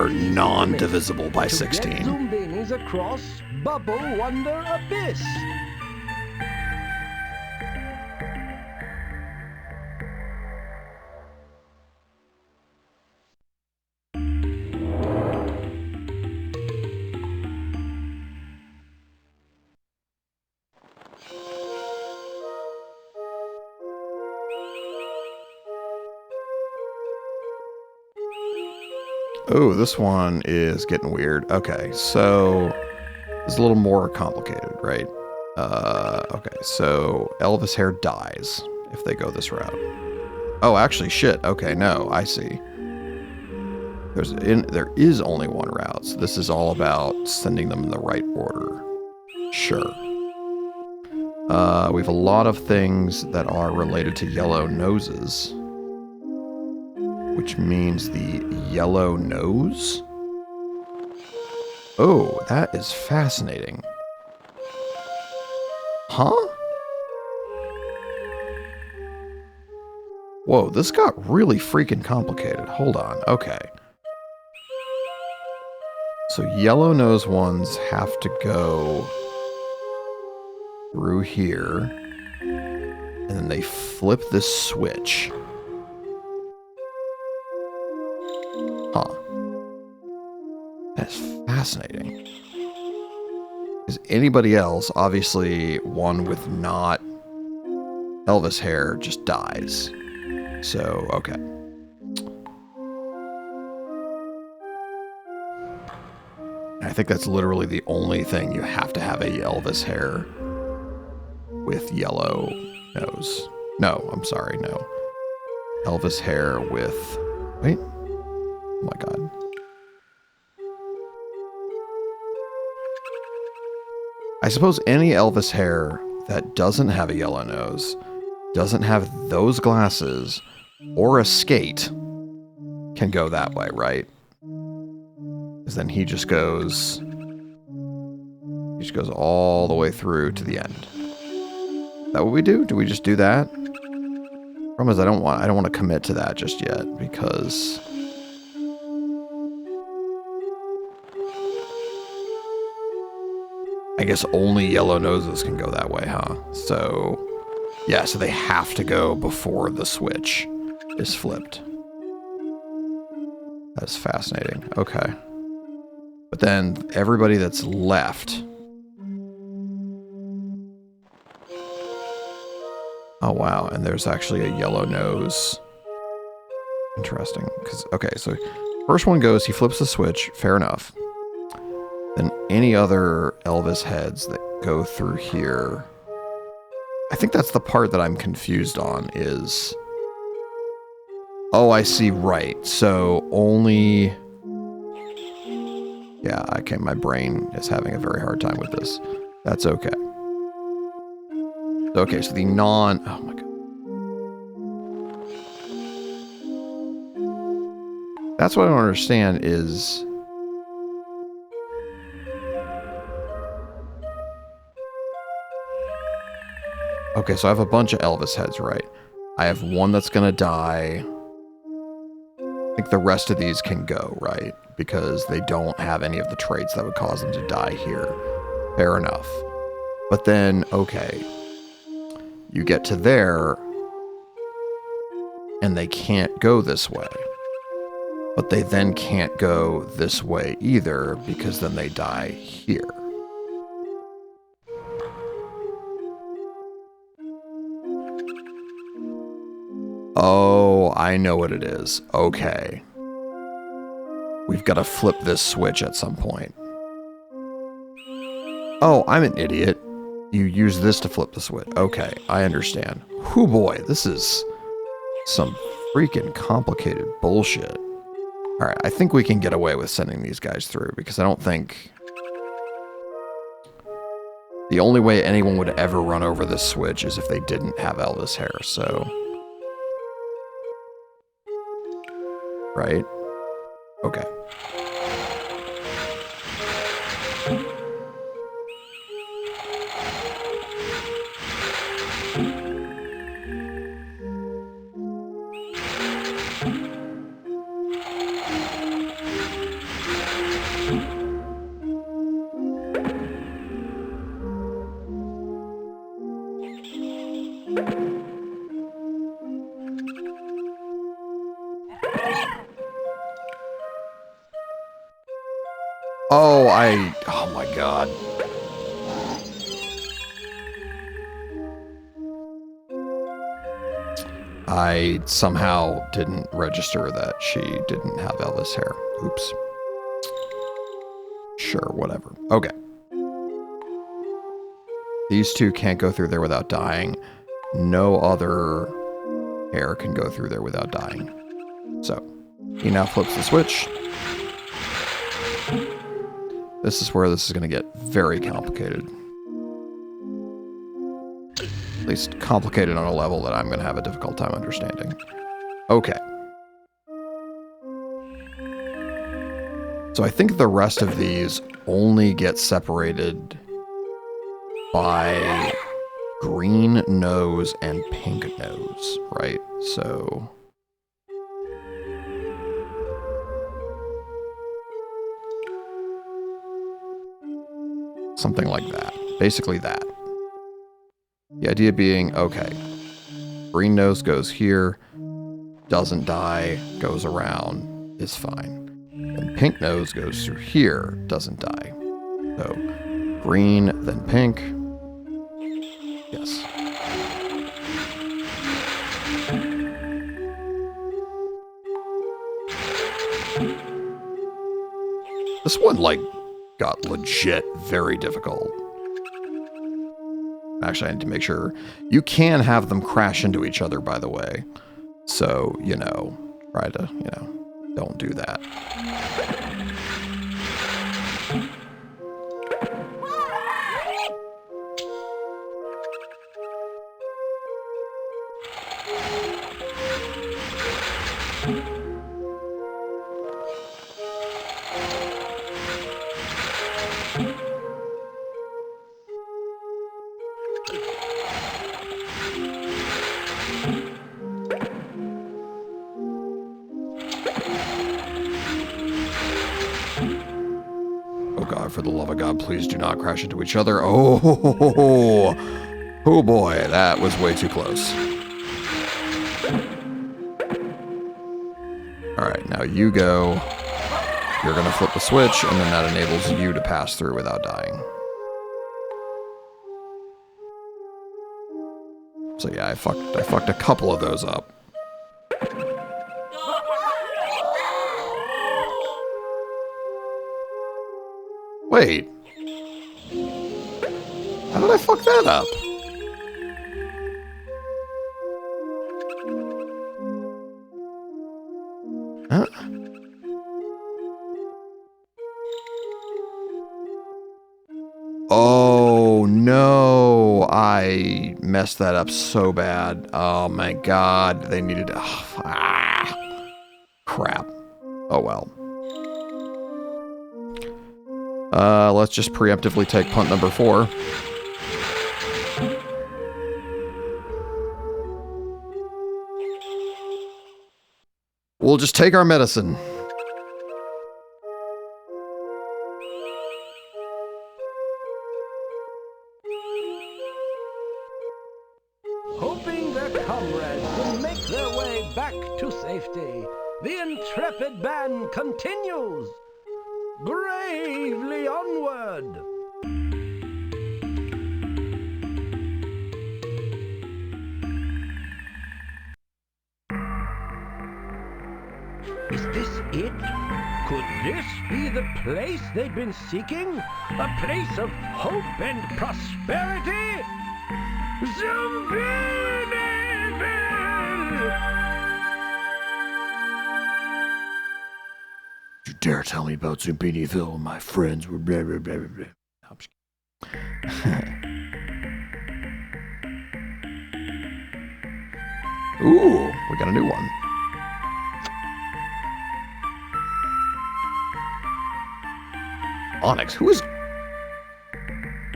non-divisible by 16. Zoombinis across Bubble Wonder Abyss. Oh, this one is getting weird. Okay, so it's a little more complicated, right? Okay, so Elvis hair dies if they go this route. Oh, actually, shit. Okay, no, I see. There is only one route, so this is all about sending them in the right order. Sure. We have a lot of things that are related to yellow noses, which means the yellow nose? Oh, that is fascinating. Huh? Whoa, this got really freaking complicated. Hold on. Okay. So yellow nose ones have to go through here, and then they flip this switch. Huh. That's fascinating. Is anybody else, obviously one with not Elvis hair just dies. So, okay. I think that's literally the only thing you have to have a Elvis hair with yellow nose. No, I'm sorry, no. Elvis hair with... Wait. Oh my god. I suppose any Elvis hair that doesn't have a yellow nose, doesn't have those glasses, or a skate, can go that way, right? Because then he just goes all the way through to the end. Is that what we do? Do we just do that? Problem is I don't want to commit to that just yet, because I guess only yellow noses can go that way, huh? So, yeah, so they have to go before the switch is flipped. That's fascinating. Okay. But then everybody that's left... Oh, wow, and there's actually a yellow nose. Interesting, because, okay, so first one goes, he flips the switch, fair enough. Then any other Elvis heads that go through here... I think that's the part that I'm confused on, is... Oh, I see, right. So, only... Yeah, okay, my brain is having a very hard time with this. That's okay. Okay, so the non... Oh my god. That's what I don't understand is... Okay, so I have a bunch of Elvis heads, right? I have one that's gonna die. I think the rest of these can go, right? Because they don't have any of the traits that would cause them to die here. Fair enough. But then, okay. You get to there, and they can't go this way. But they then can't go this way either, because then they die here. Oh, I know what it is. Okay. We've got to flip this switch at some point. Oh, I'm an idiot. You use this to flip the switch. Okay, I understand. Whoo boy, this is some freaking complicated bullshit. Alright, I think we can get away with sending these guys through, because I don't think... The only way anyone would ever run over this switch is if they didn't have Elvis hair, so... Right? Okay. Oh my god. I somehow didn't register that she didn't have Elvis hair. Oops. Sure, whatever. Okay. These two can't go through there without dying. No other hair can go through there without dying. So, he now flips the switch. This is where this is going to get very complicated. At least complicated on a level that I'm going to have a difficult time understanding. Okay. So I think the rest of these only get separated by green nose and pink nose, right? So... something like that. Basically that. The idea being, okay, green nose goes here, doesn't die, goes around, is fine. And pink nose goes through here, doesn't die. So, green, then pink. Yes. This one, like, got legit very difficult. Actually, I need to make sure. You can have them crash into each other, by the way. So, you know, try to, you know, don't do that. For the love of God, please do not crash into each other. Oh boy, that was way too close. Alright, now you go. You're gonna flip the switch, and then that enables you to pass through without dying. So yeah, I fucked a couple of those up. Wait. How did I fuck that up? Huh? Oh, no. I messed that up so bad. Oh, my God. They needed to... crap. Oh, well. Let's just preemptively take punt number 4. We'll just take our medicine. Hoping their comrades will make their way back to safety, the intrepid band continues. Bravely onward! Is this it? Could this be the place they'd been seeking? A place of hope and prosperity? Zoombinis! You dare tell me about Zombiniville, my friends were blah, blah, blah, blah, blah. No, I'm just Ooh, we got a new one. Onyx, who is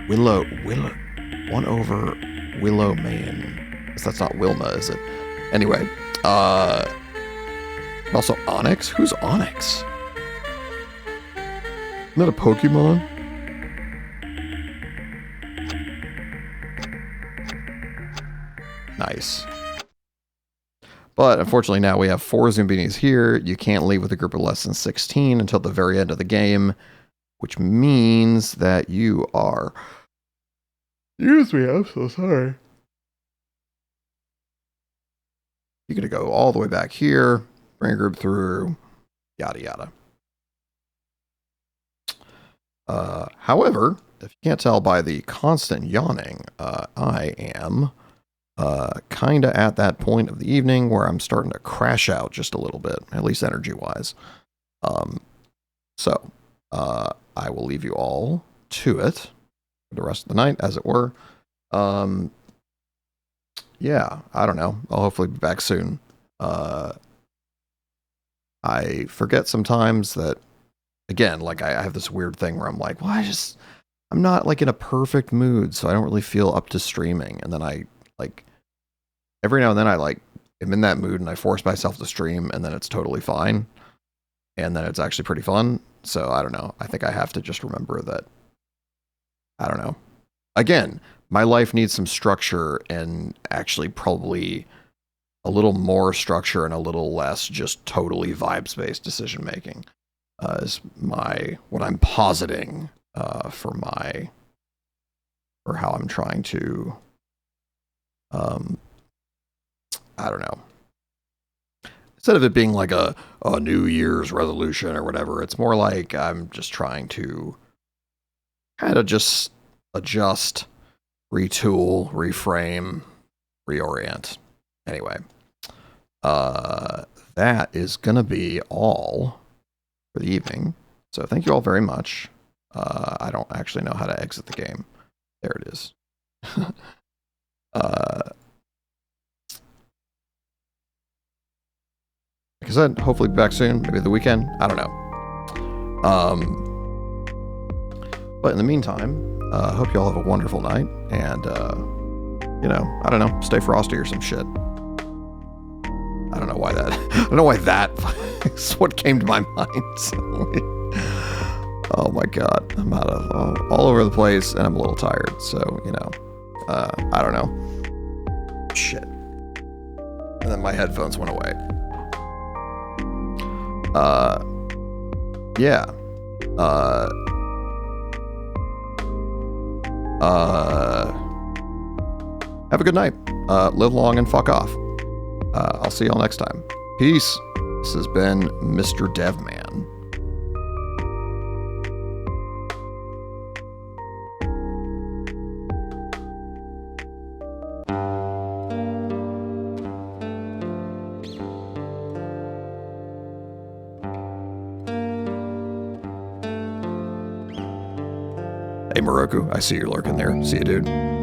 Willow 1 over Willow Man? That's not Wilma, is it? Anyway, also Onyx? Who's Onyx? Isn't that a Pokemon? Nice. But unfortunately now we have 4 Zoombinis here. You can't leave with a group of less than 16 until the very end of the game, which means that you are... Excuse me, I'm so sorry. You're going to go all the way back here, bring a group through, yada yada. However, if you can't tell by the constant yawning, I am kind of at that point of the evening where I'm starting to crash out just a little bit, at least energy-wise. So I will leave you all to it for the rest of the night, as it were. Yeah, I don't know. I'll hopefully be back soon. I forget sometimes that, again, like I have this weird thing where I'm like, well, I'm not like in a perfect mood, so I don't really feel up to streaming. And then I like every now and then I like am in that mood and I force myself to stream, and then it's totally fine. And then it's actually pretty fun. So I don't know. I think I have to just remember that. I don't know. Again, my life needs some structure, and actually probably a little more structure and a little less just totally vibes-based decision making. Is what I'm positing for how I'm trying to I don't know. Instead of it being like a New Year's resolution or whatever, it's more like I'm just trying to kind of just adjust, retool, reframe, reorient. Anyway, that is gonna be all for the evening. So thank you all very much. I don't actually know how to exit the game. There it is. Like I said, hopefully be back soon, maybe the weekend. I don't know. But in the meantime, I hope you all have a wonderful night, and you know, I don't know, stay frosty or some shit. I don't know why that. I don't know why that is what came to my mind. Oh my god, I'm out of all over the place, and I'm a little tired. So you know, I don't know. Shit. And then my headphones went away. Yeah. Have a good night. Live long and fuck off. I'll see y'all next time. Peace. This has been Mr. Devman. Hey, Moroku, I see you're lurking there. See you, dude.